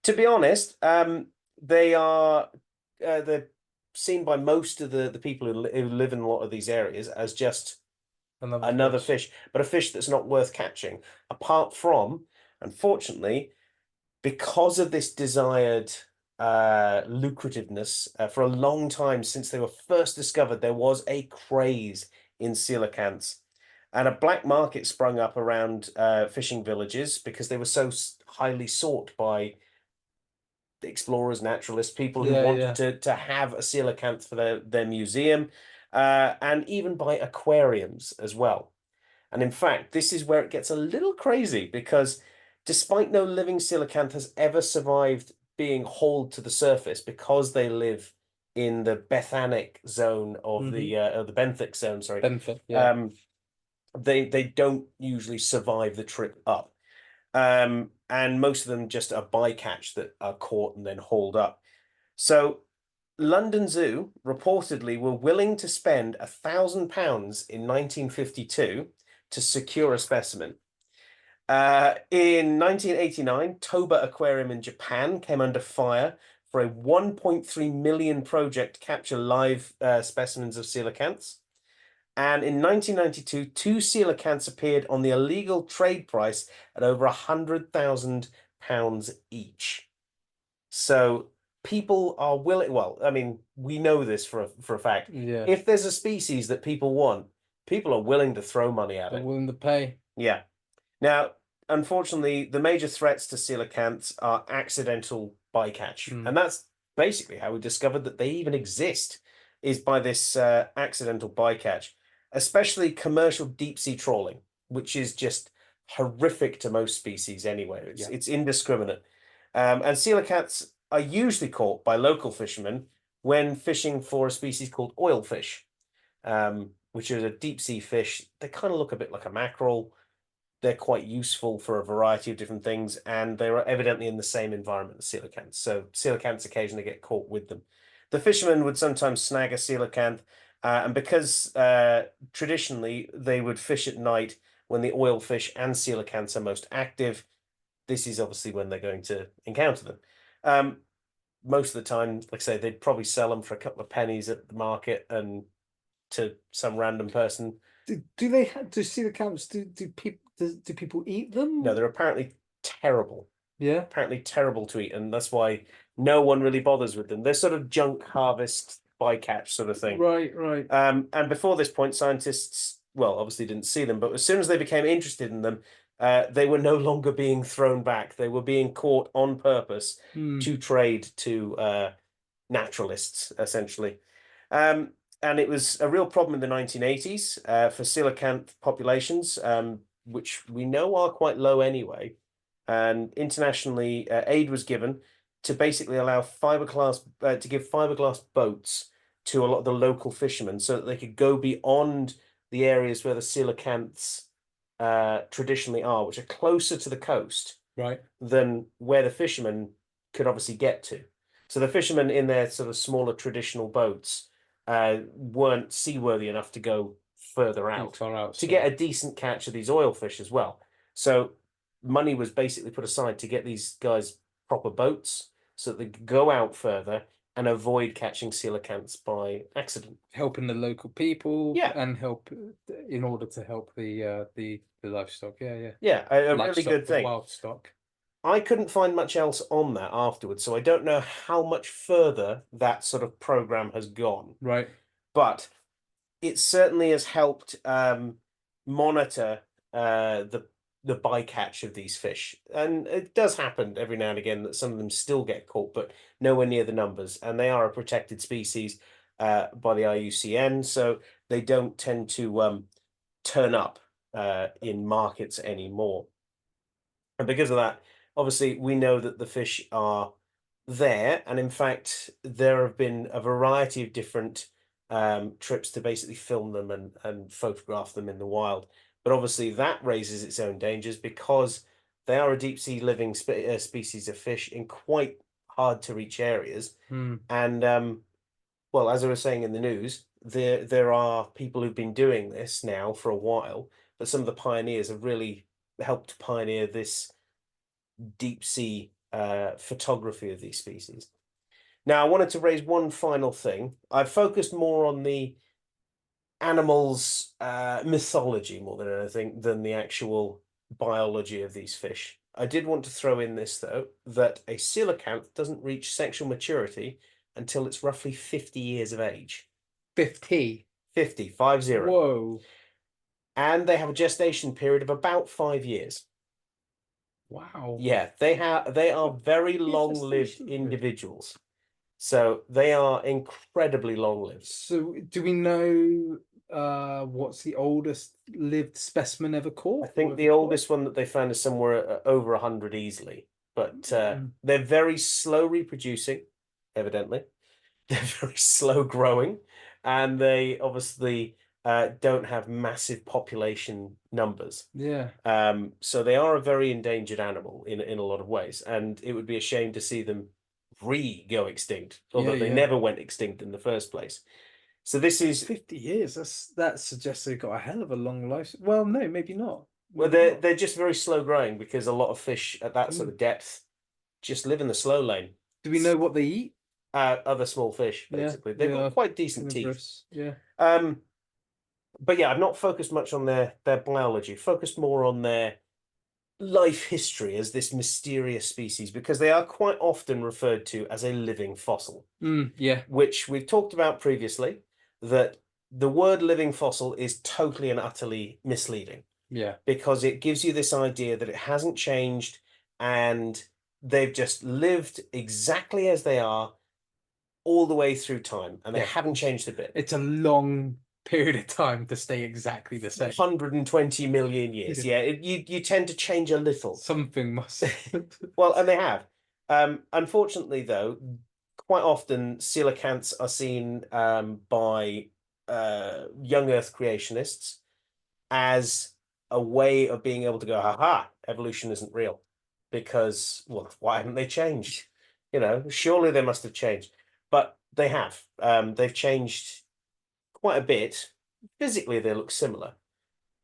To be honest, they're seen by most of the people who live in a lot of these areas as just another fish, but a fish that's not worth catching. Apart from, unfortunately, because of this desired lucrativeness, for a long time since they were first discovered, there was a craze in coelacanths, and a black market sprung up around fishing villages because they were so highly sought by explorers, naturalists, people who wanted to have a coelacanth for their museum, and even by aquariums as well. And in fact, this is where it gets a little crazy, because despite no living coelacanth has ever survived being hauled to the surface, because they live in the benthic zone of the benthic zone, sorry. Benthic, yeah. They don't usually survive the trip up. And most of them just are bycatch that are caught and then hauled up. So London Zoo reportedly were willing to spend £1,000 in 1952 to secure a specimen. In 1989, Toba Aquarium in Japan came under fire for a 1.3 million project to capture live specimens of coelacanths. And in 1992, 2 coelacanths appeared on the illegal trade price at over £100,000 each. So people are willing. Well, I mean, we know this for a fact. Yeah. If there's a species that people want, people are willing to throw money at it. They're willing to pay. Yeah. Now, unfortunately, the major threats to coelacanths are accidental bycatch, and that's basically how we discovered that they even exist, is by this accidental bycatch, especially commercial deep sea trawling, which is just horrific to most species anyway. It's indiscriminate. And coelacanths are usually caught by local fishermen when fishing for a species called oilfish, which is a deep sea fish. They kind of look a bit like a mackerel. They're quite useful for a variety of different things, and they are evidently in the same environment as coelacanths. So coelacanths occasionally get caught with them. The fishermen would sometimes snag a coelacanth, and because traditionally they would fish at night when the oilfish and coelacanths are most active, this is obviously when they're going to encounter them. Most of the time, like I say, they'd probably sell them for a couple of pennies at the market and to some random person. Do they have to coelacanths? do people eat them? No, they're apparently terrible. Yeah. Apparently terrible to eat, and that's why no one really bothers with them. They're sort of junk harvest bycatch sort of thing. Right, right. And before this point, scientists, well, obviously didn't see them, but as soon as they became interested in them, they were no longer being thrown back. They were being caught on purpose to trade to naturalists, essentially. And it was a real problem in the 1980s for coelacanth populations, which we know are quite low anyway. And internationally, aid was given to basically allow to give fiberglass boats to a lot of the local fishermen so that they could go beyond the areas where the coelacanths traditionally are, which are closer to the coast Right. than where the fishermen could obviously get to. So the fishermen in their sort of smaller traditional boats weren't seaworthy enough to go further out to get a decent catch of these oil fish as well. So money was basically put aside to get these guys proper boats so that they could go out further and avoid catching coelacanths by accident. Helping the local people, Yeah. and help in order to help the livestock. Yeah, Yeah, a really livestock, good the thing. wild stock. I couldn't find much else on that afterwards, so I don't know how much further that sort of program has gone. Right. But it certainly has helped monitor the bycatch of these fish. And it does happen every now and again that some of them still get caught, but nowhere near the numbers. And they are a protected species by the IUCN, so they don't tend to turn up in markets anymore. And because of that, obviously, we know that the fish are there. And in fact, there have been a variety of different trips to basically film them and photograph them in the wild. But obviously, that raises its own dangers because they are a deep sea living species of fish in quite hard to reach areas. And well, as I was saying in the news, there are people who've been doing this now for a while, but some of the pioneers have really helped pioneer this deep sea photography of these species. Now, I wanted to raise one final thing. I've focused more on the animals' mythology more than anything than the actual biology of these fish. I did want to throw in this, though, that a coelacanth doesn't reach sexual maturity until it's roughly 50 years of age. 50. 50, 50. Whoa. And they have a gestation period of about 5 years. Wow. Yeah, they are very long-lived individuals. So they are incredibly long-lived. So do we know what's the oldest lived specimen ever caught? I think the oldest one that they found is somewhere over 100 easily. But they're very slow reproducing, evidently. They're very slow growing, and they obviously don't have massive population numbers. Yeah. So they are a very endangered animal in a lot of ways, and it would be a shame to see them go extinct, although they never went extinct in the first place. So this is 50 years. That suggests they've got a hell of a long life. Well, no, maybe not. Well, they're just very slow growing because a lot of fish at that sort of depth just live in the slow lane. Do we know what they eat? Other small fish, basically. They've got quite decent teeth. Yeah. But yeah, I've not focused much on their biology, focused more on their life history as this mysterious species, because they are quite often referred to as a living fossil. Yeah. Which we've talked about previously, that the word living fossil is totally and utterly misleading. Yeah. Because it gives you this idea that it hasn't changed and they've just lived exactly as they are all the way through time, and they haven't changed a bit. It's a long period of time to stay exactly the same. 120 million years. Yeah, you tend to change a little. Something must. Well, and they have. Unfortunately, though, quite often coelacanths are seen by young Earth creationists as a way of being able to go, haha, evolution isn't real. Because, well, why haven't they changed? You know, surely they must have changed. But they have. They've changed quite a bit. Physically, they look similar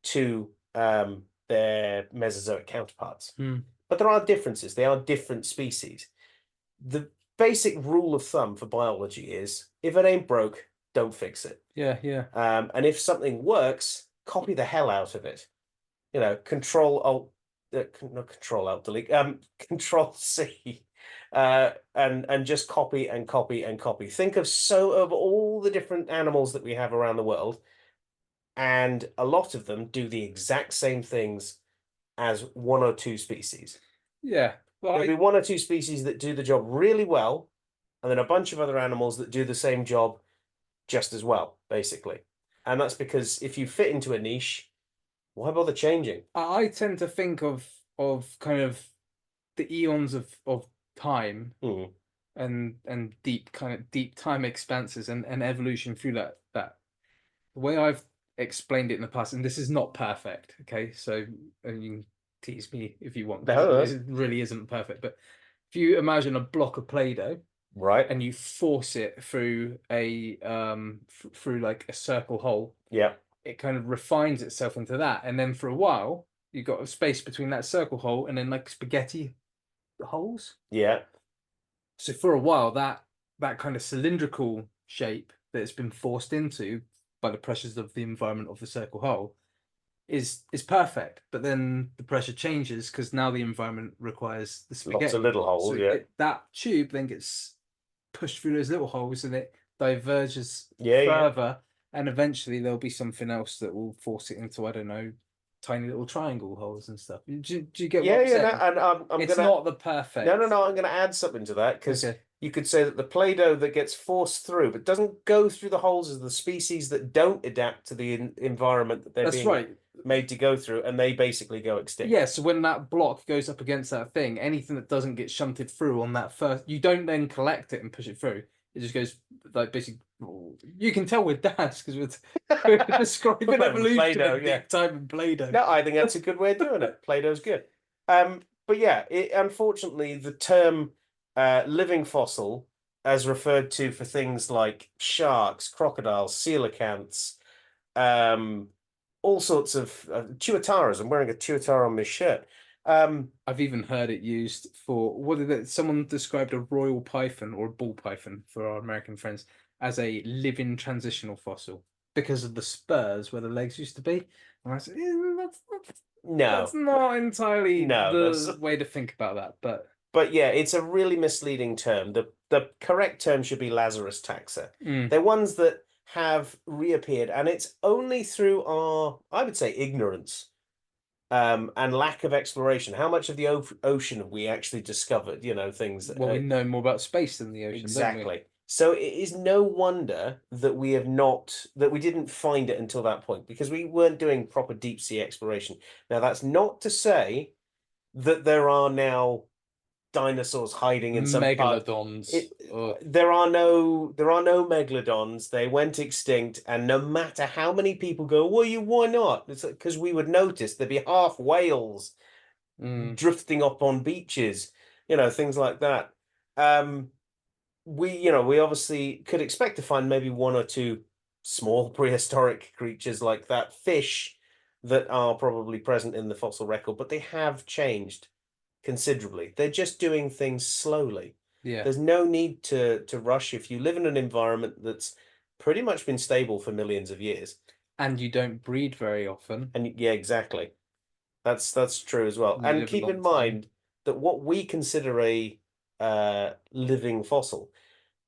to their Mesozoic counterparts. But there are differences. They are different species. The basic rule of thumb for biology is, if it ain't broke, don't fix it. Yeah. And if something works, copy the hell out of it. Control Alt, not Control Alt Delete, Control C, and just copy and copy and copy. Think of all the different animals that we have around the world, and a lot of them do the exact same things as one or two species. Yeah. Well, There'll be one or two species that do the job really well, and then a bunch of other animals that do the same job just as well, basically. And that's because if you fit into a niche, why bother changing? I tend to think of kind of the eons of time Mm. and deep time expanses and evolution through that. The way I've explained it in the past, and this is not perfect, okay? So and you can tease me if you want, because it really isn't perfect. But if you imagine a block of Play-Doh, Right. and you force it through through like a circle hole, Yeah. it kind of refines itself into that, and then for a while you've got a space between that circle hole and then like spaghetti holes. Yeah. So for a while that kind of cylindrical shape that it's been forced into by the pressures of the environment of the circle hole is perfect. But then the pressure changes because now the environment requires the spaghetti. Lots of little holes, so yeah. That tube then gets pushed through those little holes and it diverges Yeah. further, and eventually there'll be something else that will force it into, I don't know, tiny little triangle holes and stuff. Do you get what I'm saying? No, and It's not the perfect. No, I'm gonna add something to that, because Okay. you could say that the Play-Doh that gets forced through but doesn't go through the holes is the species that don't adapt to the environment that they're That's being right. made to go through, and they basically go extinct. Yeah, so when that block goes up against that thing, anything that doesn't get shunted through on that first, you don't then collect it and push it through. It just goes like basically. You can tell we're dads because we're describing Well, evolution Play-Doh, in yeah. big time in Play-Doh. No, I think that's a good way of doing it. Play-Doh's good. But yeah, unfortunately, the term living fossil, as referred to for things like sharks, crocodiles, coelacanths, all sorts of tuataras. I'm wearing a tuatara on my shirt. I've even heard it used for what did it? Someone described a royal python or a ball python for our American friends as a living transitional fossil because of the spurs where the legs used to be. And I said, that's not entirely the way to think about that, but yeah, it's a really misleading term. The correct term should be Lazarus taxa. They're ones that have reappeared, and it's only through our, I would say, ignorance and lack of exploration. How much of the ocean have we actually discovered? Things. Well, we know more about space than the ocean, Exactly. don't we? So it is no wonder that we didn't find it until that point, because we weren't doing proper deep sea exploration. Now, that's not to say that there are now dinosaurs hiding in some Megalodons. There are no megalodons. They went extinct, and no matter how many people go, why not? It's because we would notice there'd be half whales drifting up on beaches, things like that. We obviously could expect to find maybe one or two small prehistoric creatures like that, fish that are probably present in the fossil record, but they have changed considerably. They're just doing things slowly. Yeah. There's no need to rush if you live in an environment that's pretty much been stable for millions of years. And you don't breed very often. And yeah, exactly. That's true as well. And keep in mind that what we consider a living fossil,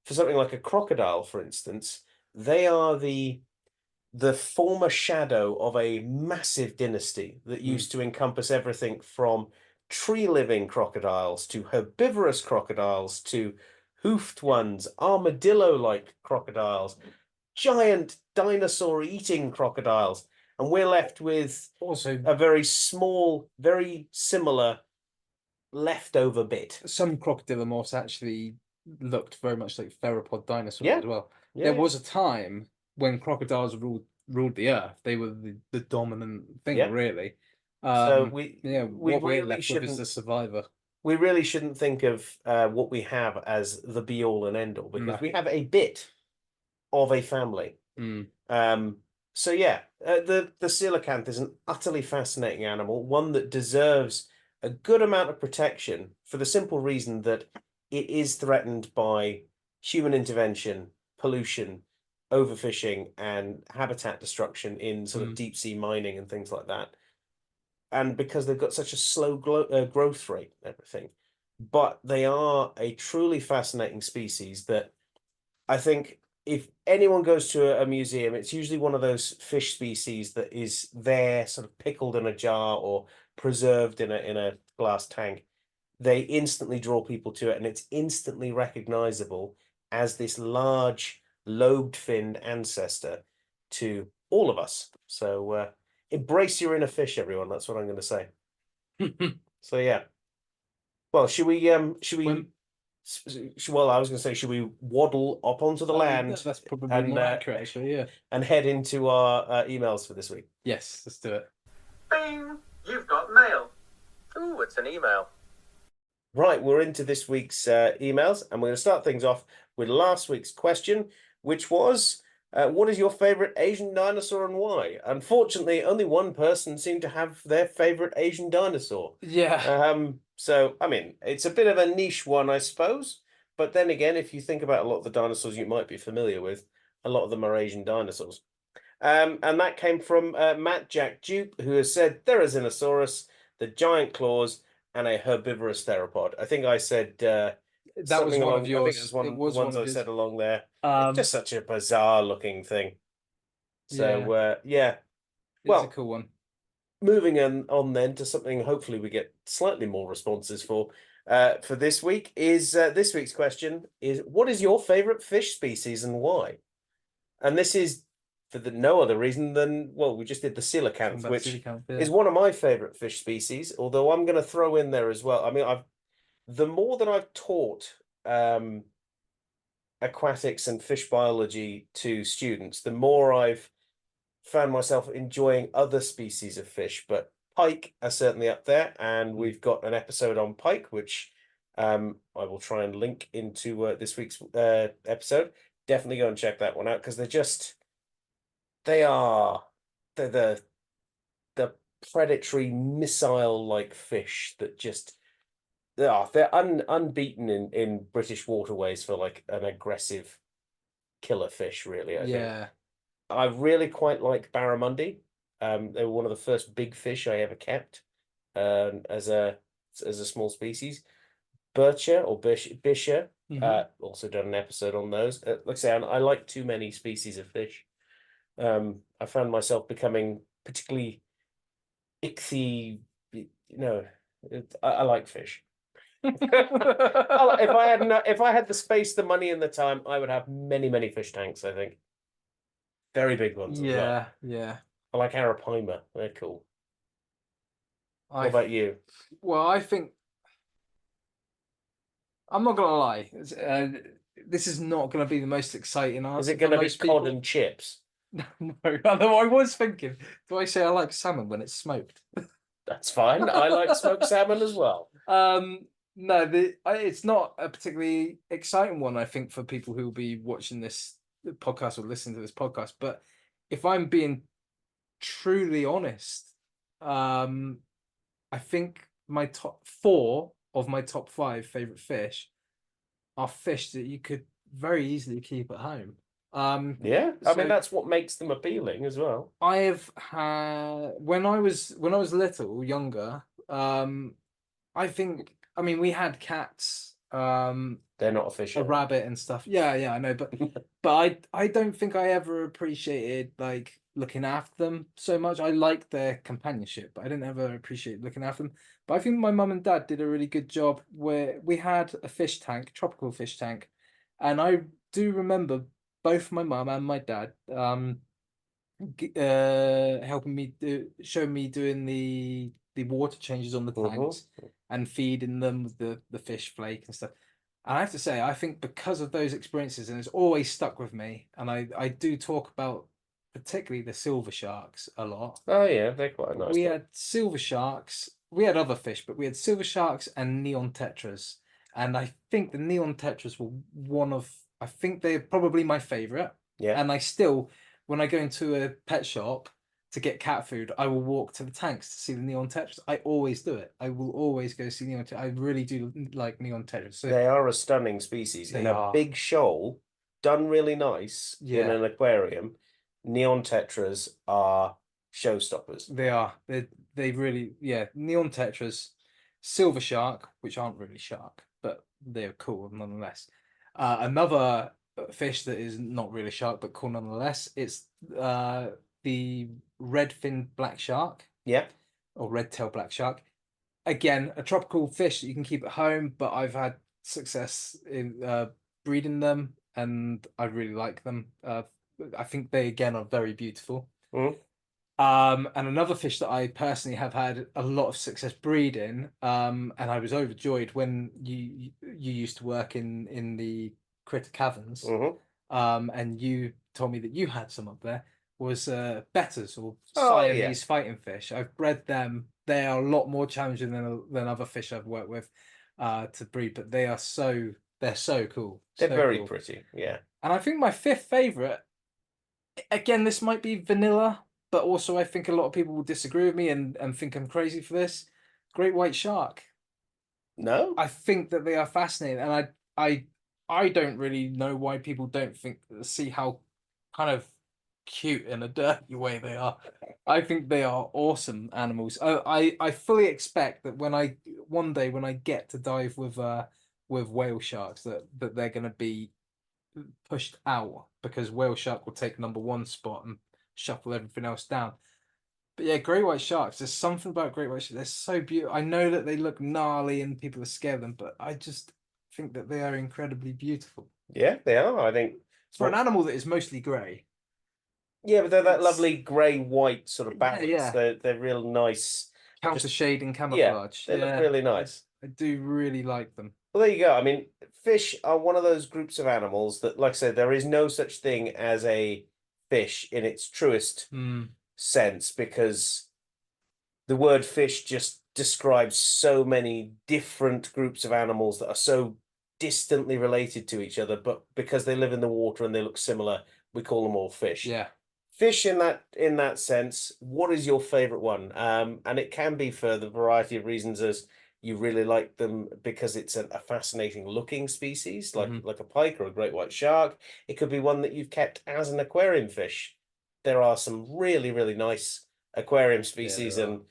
for something like a crocodile, for instance, they are the former shadow of a massive dynasty that used to encompass everything from tree-living crocodiles to herbivorous crocodiles to hoofed ones, armadillo-like crocodiles, giant dinosaur-eating crocodiles, and we're left with also a very small, very similar leftover bit. Some crocodilomorphs actually looked very much like theropod dinosaurs as well. There was a time when crocodiles ruled the earth. They were the dominant thing, really. So what we're left with is the survivor. We really shouldn't think of what we have as the be all and end all, because we have a bit of a family. So yeah, the coelacanth is an utterly fascinating animal, one that deserves a good amount of protection for the simple reason that it is threatened by human intervention, pollution, overfishing, and habitat destruction in sort of deep sea mining and things like that. and because they've got such a slow growth rate and everything. But they are a truly fascinating species that I think if anyone goes to a museum, it's usually one of those fish species that is there, sort of pickled in a jar or preserved in a glass tank. They instantly draw people to it, and it's instantly recognizable as this large lobed-finned ancestor to all of us. So embrace your inner fish, everyone. That's what I'm going to say. So yeah. Well, should we well, I was going to say, should we waddle up onto the land? That's probably more accurate, actually. Yeah. And head into our emails for this week. Yes, let's do it. Bing! You've got mail. Ooh, it's an email. Right, we're into this week's emails, and we're going to start things off with last week's question, which was, what is your favorite Asian dinosaur and why? Unfortunately, only one person seemed to have their favorite Asian dinosaur. Yeah. So, I mean, it's a bit of a niche one, I suppose. But then again, if you think about a lot of the dinosaurs you might be familiar with, a lot of them are Asian dinosaurs. And that came from Matt Jack Dupe, who has said Therizinosaurus, the giant claws, and a herbivorous theropod. I think I said That was one of yours. I think it was one of the ones I said along there. It's just such a bizarre looking thing. So yeah. Well, it's a cool one. Moving on then to something hopefully we get slightly more responses for this week is this week's question is, what is your favorite fish species and why? And this is for no other reason than, well, we just did the coelacanth, which is one of my favorite fish species, although I'm going to throw in there as well. I mean, the more that I've taught aquatics and fish biology to students, the more I've found myself enjoying other species of fish, but pike are certainly up there, and we've got an episode on pike, which I will try and link into this week's episode. Definitely go and check that one out, because they're the predatory missile-like fish that just they're unbeaten in British waterways for like an aggressive killer fish, really. I think. I really quite like barramundi. They were one of the first big fish I ever kept as a small species. Bircher or bisher, also done an episode on those. Like I say, I like too many species of fish. I found myself becoming particularly ichthy. I like fish. If I had the space, the money, and the time, I would have many fish tanks, I think. Very big ones as well. Yeah. I like arapaima. They're cool. What about you? Well, I think I'm not gonna lie. This is not gonna be the most exciting answer. Is it gonna be cod and chips? No, although I was thinking, do I say I like salmon when it's smoked? That's fine. I like smoked salmon as well. No, it's not a particularly exciting one, I think, for people who will be watching this podcast or listening to this podcast. But if I'm being truly honest, I think my top 4 of my top 5 favorite fish are fish that you could very easily keep at home. Yeah, I mean, that's what makes them appealing as well. I have had when I was younger. I think, I mean, we had cats. They're not a fish. A rabbit and stuff. Yeah, I know, but I don't think I ever appreciated like looking after them so much. I liked their companionship, but I didn't ever appreciate looking after them. But I think my mum and dad did a really good job where we had a fish tank, tropical fish tank, and I do remember both my mum and my dad helping me showing me doing the water changes on the tanks and feeding them with the fish flake and stuff. And I have to say, I think because of those experiences, and it's always stuck with me, and I do talk about particularly the silver sharks a lot. Oh yeah, they're quite nice. We had silver sharks. We had other fish, but we had silver sharks and neon tetras. And I think the neon tetras were I think they're probably my favorite. Yeah. And I still, when I go into a pet shop to get cat food, I will walk to the tanks to see the neon tetras. I always do it. I will always go see neon tetras. I really do like neon tetras. So they are a stunning species. In a big shoal, done really nice in an aquarium. Neon tetras are showstoppers. They are. they really, neon tetras, silver shark, which aren't really shark, but they're cool nonetheless. Another fish that is not really shark but cool nonetheless. It's the red-finned black shark. Yeah. Or red-tailed black shark. Again, a tropical fish that you can keep at home, but I've had success in breeding them, and I really like them. I think they again are very beautiful. Mm. And another fish that I personally have had a lot of success breeding, and I was overjoyed when you used to work in the critter caverns, and you told me that you had some up there, was betters or Siamese fighting fish. I've bred them. They are a lot more challenging than other fish I've worked with to breed, but they're so cool. They're so very cool. pretty, yeah. And I think my fifth favorite, again, this might be vanilla, but also I think a lot of people will disagree with me and think I'm crazy for this. Great white shark. No? I think that they are fascinating, and I don't really know why people don't see how kind of cute in a dirty way they are. I think they are awesome animals. I fully expect that one day when I get to dive with whale sharks that they're going to be pushed out, because whale shark will take #1 spot and shuffle everything else down. But yeah, great white sharks. There's something about great white sharks. They're so beautiful. I know that they look gnarly and people are scared of them, but I just think that they are incredibly beautiful. Yeah, they are. I think for an animal that is mostly grey. Yeah, but they're that lovely grey-white sort of balance. Yeah. They're real nice. Counter shading camouflage. Yeah, they look really nice. I do really like them. Well, there you go. I mean, fish are one of those groups of animals that, like I said, there is no such thing as a fish in its truest sense, because the word fish just describes so many different groups of animals that are so distantly related to each other, but because they live in the water and they look similar, we call them all fish. Yeah. Fish in that sense, what is your favorite one? And it can be for the variety of reasons, as you really like them because it's a fascinating looking species, like a pike or a great white shark. It could be one that you've kept as an aquarium fish. There are some really, really nice aquarium species, and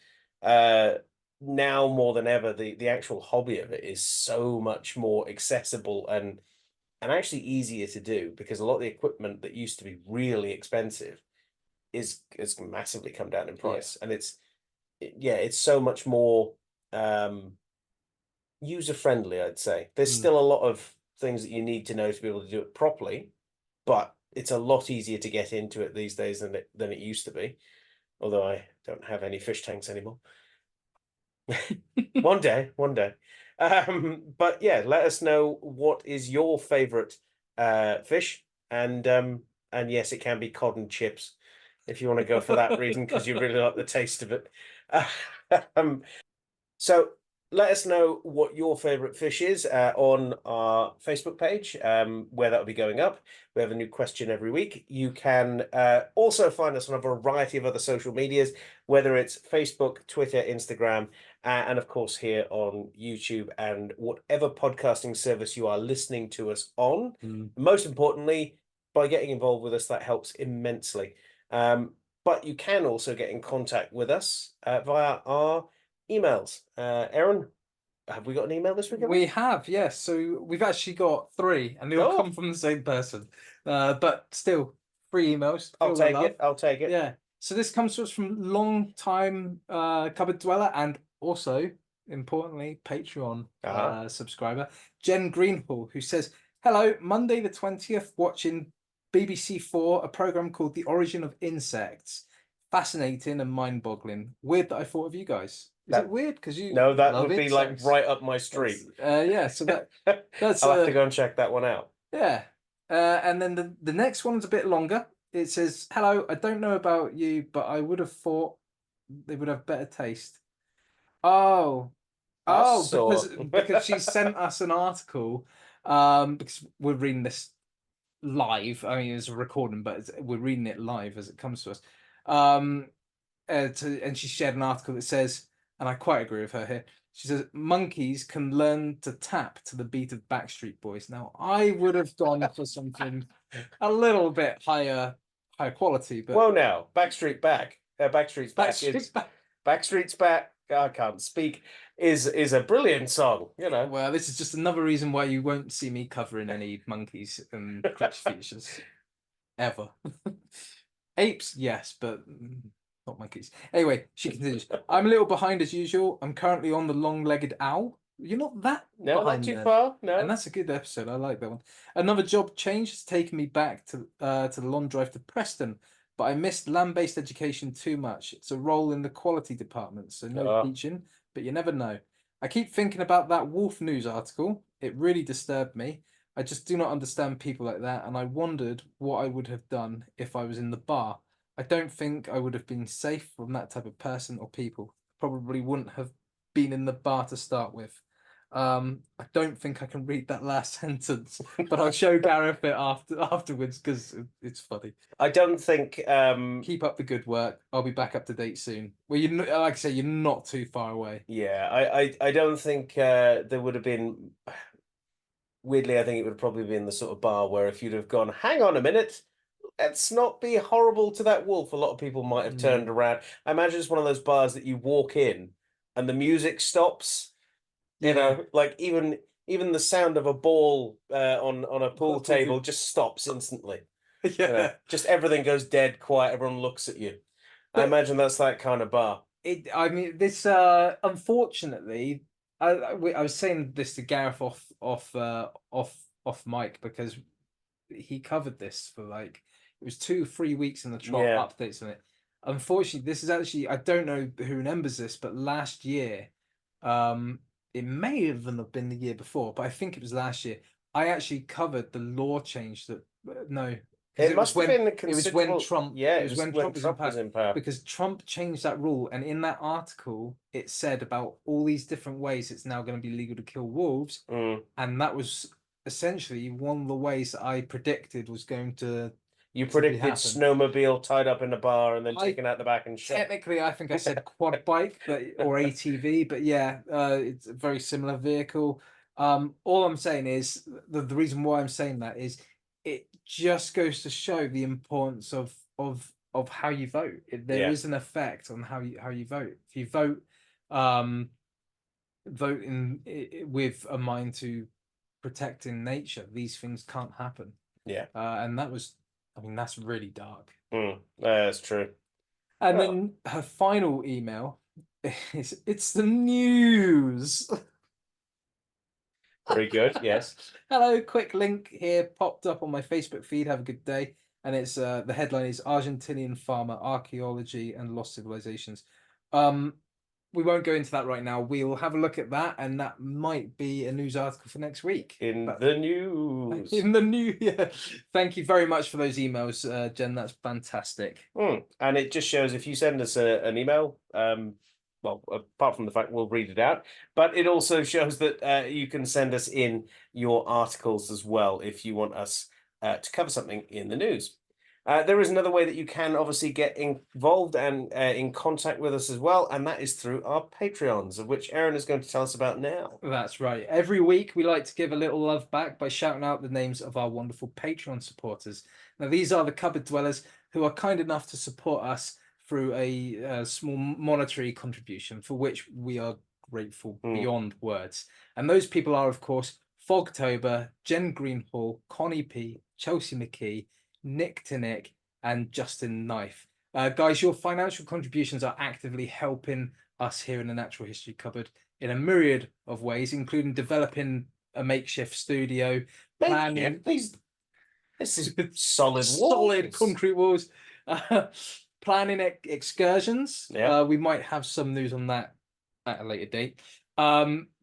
now more than ever, the actual hobby of it is so much more accessible and actually easier to do, because a lot of the equipment that used to be really expensive is massively come down in price, and it's so much more user friendly, I'd say. There's still a lot of things that you need to know to be able to do it properly, but it's a lot easier to get into it these days than it used to be. Although I don't have any fish tanks anymore. One day. But yeah, let us know what is your favorite fish, and yes, it can be cod and chips if you want to go for that reason, because you really like the taste of it. So let us know what your favorite fish is on our Facebook page, where that will be going up. We have a new question every week. You can also find us on a variety of other social medias, whether it's Facebook, Twitter, Instagram, and of course here on YouTube and whatever podcasting service you are listening to us on. Most importantly, by getting involved with us, that helps immensely. But you can also get in contact with us via our emails. Aaron, have we got an email this week? We have, yes. So we've actually got 3, and they all come from the same person. But still, 3 emails. I'll take it. Yeah. So this comes to us from long-time cupboard dweller, and also, importantly, Patreon subscriber, Jen Greenhall, who says, "Hello, Monday the 20th, watching BBC4, a program called The Origin of Insects. Fascinating and mind-boggling. Weird that I thought of you guys." Is it weird? Because you No, that love would be insects. like right up my street. Yeah, so that's I'll have to go and check that one out. Yeah. And then the next one's a bit longer. It says, "Hello, I don't know about you, but I would have thought they would have better taste." Because she sent us an article, because we're reading this live. I mean, it's a recording, but we're reading it live as it comes to us. And she shared an article that says, and I quite agree with her here, she says, "Monkeys can learn to tap to the beat of Backstreet Boys." Now, I would have gone for something a little bit higher quality, but well, now Backstreet's Back Backstreet's Back, I Can't Speak is a brilliant song, you know. Well, this is just another reason why you won't see me covering any monkeys and creature features ever. Apes, yes, but not monkeys. Anyway, she continues. I'm a little behind as usual. I'm currently on the long-legged owl. You're not that No, behind not too then. far. No. And that's a good episode. I like that one. Another job change has taken me back to the long drive to Preston, but I missed land-based education too much. It's a role in the quality department, so no teaching, but you never know. I keep thinking about that Wolf News article. It really disturbed me. I just do not understand people like that, and I wondered what I would have done if I was in the bar. I don't think I would have been safe from that type of person or people. Probably wouldn't have been in the bar to start with. I don't think I can read that last sentence, but I'll show Gareth it afterwards because it's funny. I don't think Keep up the good work. I'll be back up to date soon. Well, like I say, you're not too far away. Yeah, I don't think there would have been. Weirdly, I think it would have probably been the sort of bar where if you'd have gone, hang on a minute, let's not be horrible to that wolf, a lot of people might have turned around. I imagine it's one of those bars that you walk in and the music stops. You know, like even the sound of a ball on a pool table just stops instantly. Yeah, You know, just everything goes dead quiet. Everyone looks at you. I imagine that's that kind of bar. I mean, this unfortunately, I was saying this to Gareth off mic because he covered this for like it was 2-3 weeks in the trot updates on it. Unfortunately, this is actually I don't know who remembers this, but last year, it may even have been the year before, but I think it was last year. I actually covered the law change that no. It must have been a It was when Trump. Yeah, it was when Trump was in power. because Trump changed that rule, and in that article, it said about all these different ways it's now going to be legal to kill wolves, and that was essentially one of the ways that I predicted was going to. You predicted snowmobile tied up in a bar and then taken out the back and shot. Technically, I think I said quad bike, or ATV, but yeah, it's a very similar vehicle. All I'm saying is the reason why I'm saying that is it just goes to show the importance of how you vote. There is an effect on how you vote. If you vote with a mind to protecting nature, these things can't happen. Yeah, and that was. I mean, that's really dark. That's true. And then her final email is, it's the news. Very good, yes. Hello, quick link here popped up on my Facebook feed. Have a good day. And it's the headline is Argentinian farmer, archaeology and lost civilizations. We won't go into that right now. We'll have a look at that, and that might be a news article for next week. The news. In the news, yeah. Thank you very much for those emails, Jen. That's fantastic. And it just shows if you send us an email, well, apart from the fact we'll read it out, but it also shows that you can send us in your articles as well if you want us to cover something in the news. There is another way that you can obviously get involved and in contact with us as well, and that is through our Patreons, of which Aaron is going to tell us about now. That's right. Every week we like to give a little love back by shouting out the names of our wonderful Patreon supporters. Now, these are the cupboard dwellers who are kind enough to support us through a small monetary contribution, for which we are grateful beyond words. And those people are, of course, Fogtober, Jen Greenhall, Connie P, Chelsea McKee, Nick to Nick, and Justin Knife. Guys, your financial contributions are actively helping us here in the Natural History Cupboard in a myriad of ways, including developing a makeshift studio, planning. This is solid walls. Solid concrete walls. Planning excursions. We might have some news on that at a later date.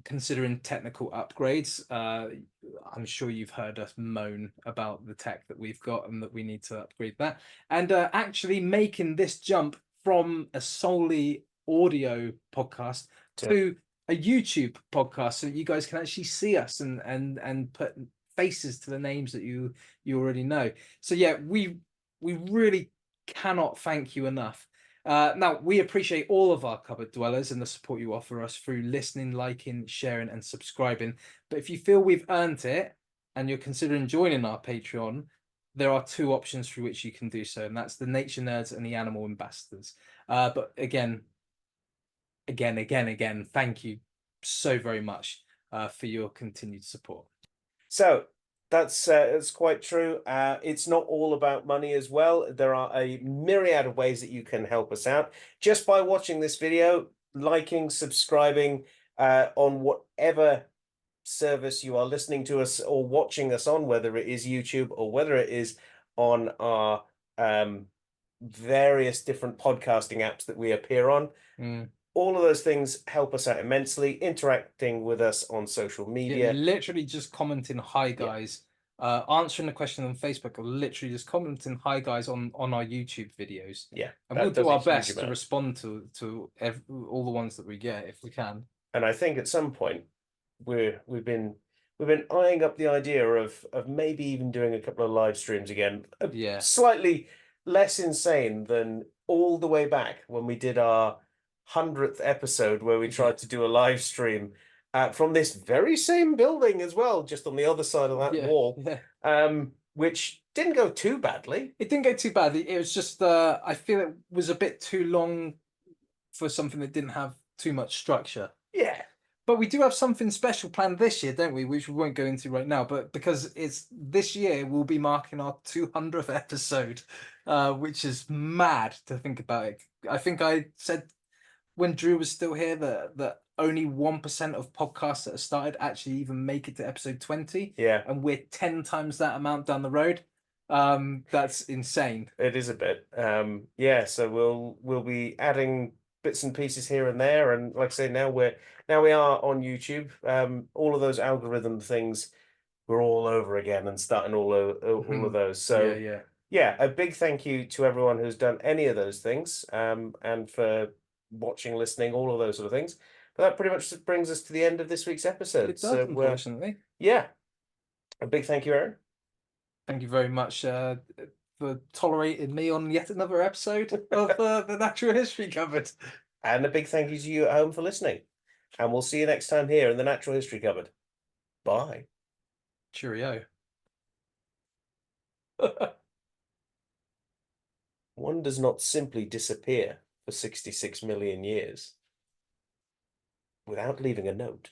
Considering technical upgrades, I'm sure you've heard us moan about the tech that we've got and that we need to upgrade that. And actually making this jump from a solely audio podcast to a YouTube podcast, so that you guys can actually see us and put faces to the names that you already know. So yeah, we really cannot thank you enough. Now, we appreciate all of our cupboard dwellers and the support you offer us through listening, liking, sharing, and subscribing. But if you feel we've earned it and you're considering joining our Patreon, there are two options through which you can do so, and that's the Nature Nerds and the Animal Ambassadors. But again, again, thank you so very much for your continued support. So that's quite true. It's not all about money as well. There are a myriad of ways that you can help us out just by watching this video, liking, subscribing on whatever service you are listening to us or watching us on, whether it is YouTube or whether it is on our various different podcasting apps that we appear on. All of those things help us out immensely. Interacting with us on social media. Literally just commenting hi guys, answering the question on Facebook, or literally just commenting hi guys on our YouTube videos. Yeah, and we'll do our best to respond to all the ones that we get if we can. And I think at some point we've been eyeing up the idea of maybe even doing a couple of live streams again. Yeah, Slightly less insane than all the way back when we did our 100th episode, where we tried to do a live stream from this very same building as well, just on the other side of that wall, which didn't go too badly. It didn't go too badly. It was just I feel it was a bit too long for something that didn't have too much structure. Yeah. But we do have something special planned this year, don't we? Which we won't go into right now. But because it's this year, we'll be marking our 200th episode, which is mad to think about it. I think I said when Drew was still here that only 1% of podcasts that have started actually even make it to episode 20. Yeah. And we're 10 times that amount down the road. That's insane. It is a bit. Yeah, so we'll be adding bits and pieces here and there, and like I say, now we are on YouTube. All of those algorithm things, we're all over again and starting all of those. So yeah, a big thank you to everyone who's done any of those things, and for watching, listening, all of those sort of things. But that pretty much brings us to the end of this week's episode. It does, unfortunately. Yeah, a big thank you, Aaron. Thank you very much for tolerating me on yet another episode of the Natural History Cupboard. And a big thank you to you at home for listening. And we'll see you next time here in the Natural History Cupboard. Bye. Cheerio. One does not simply disappear for 66 million years without leaving a note.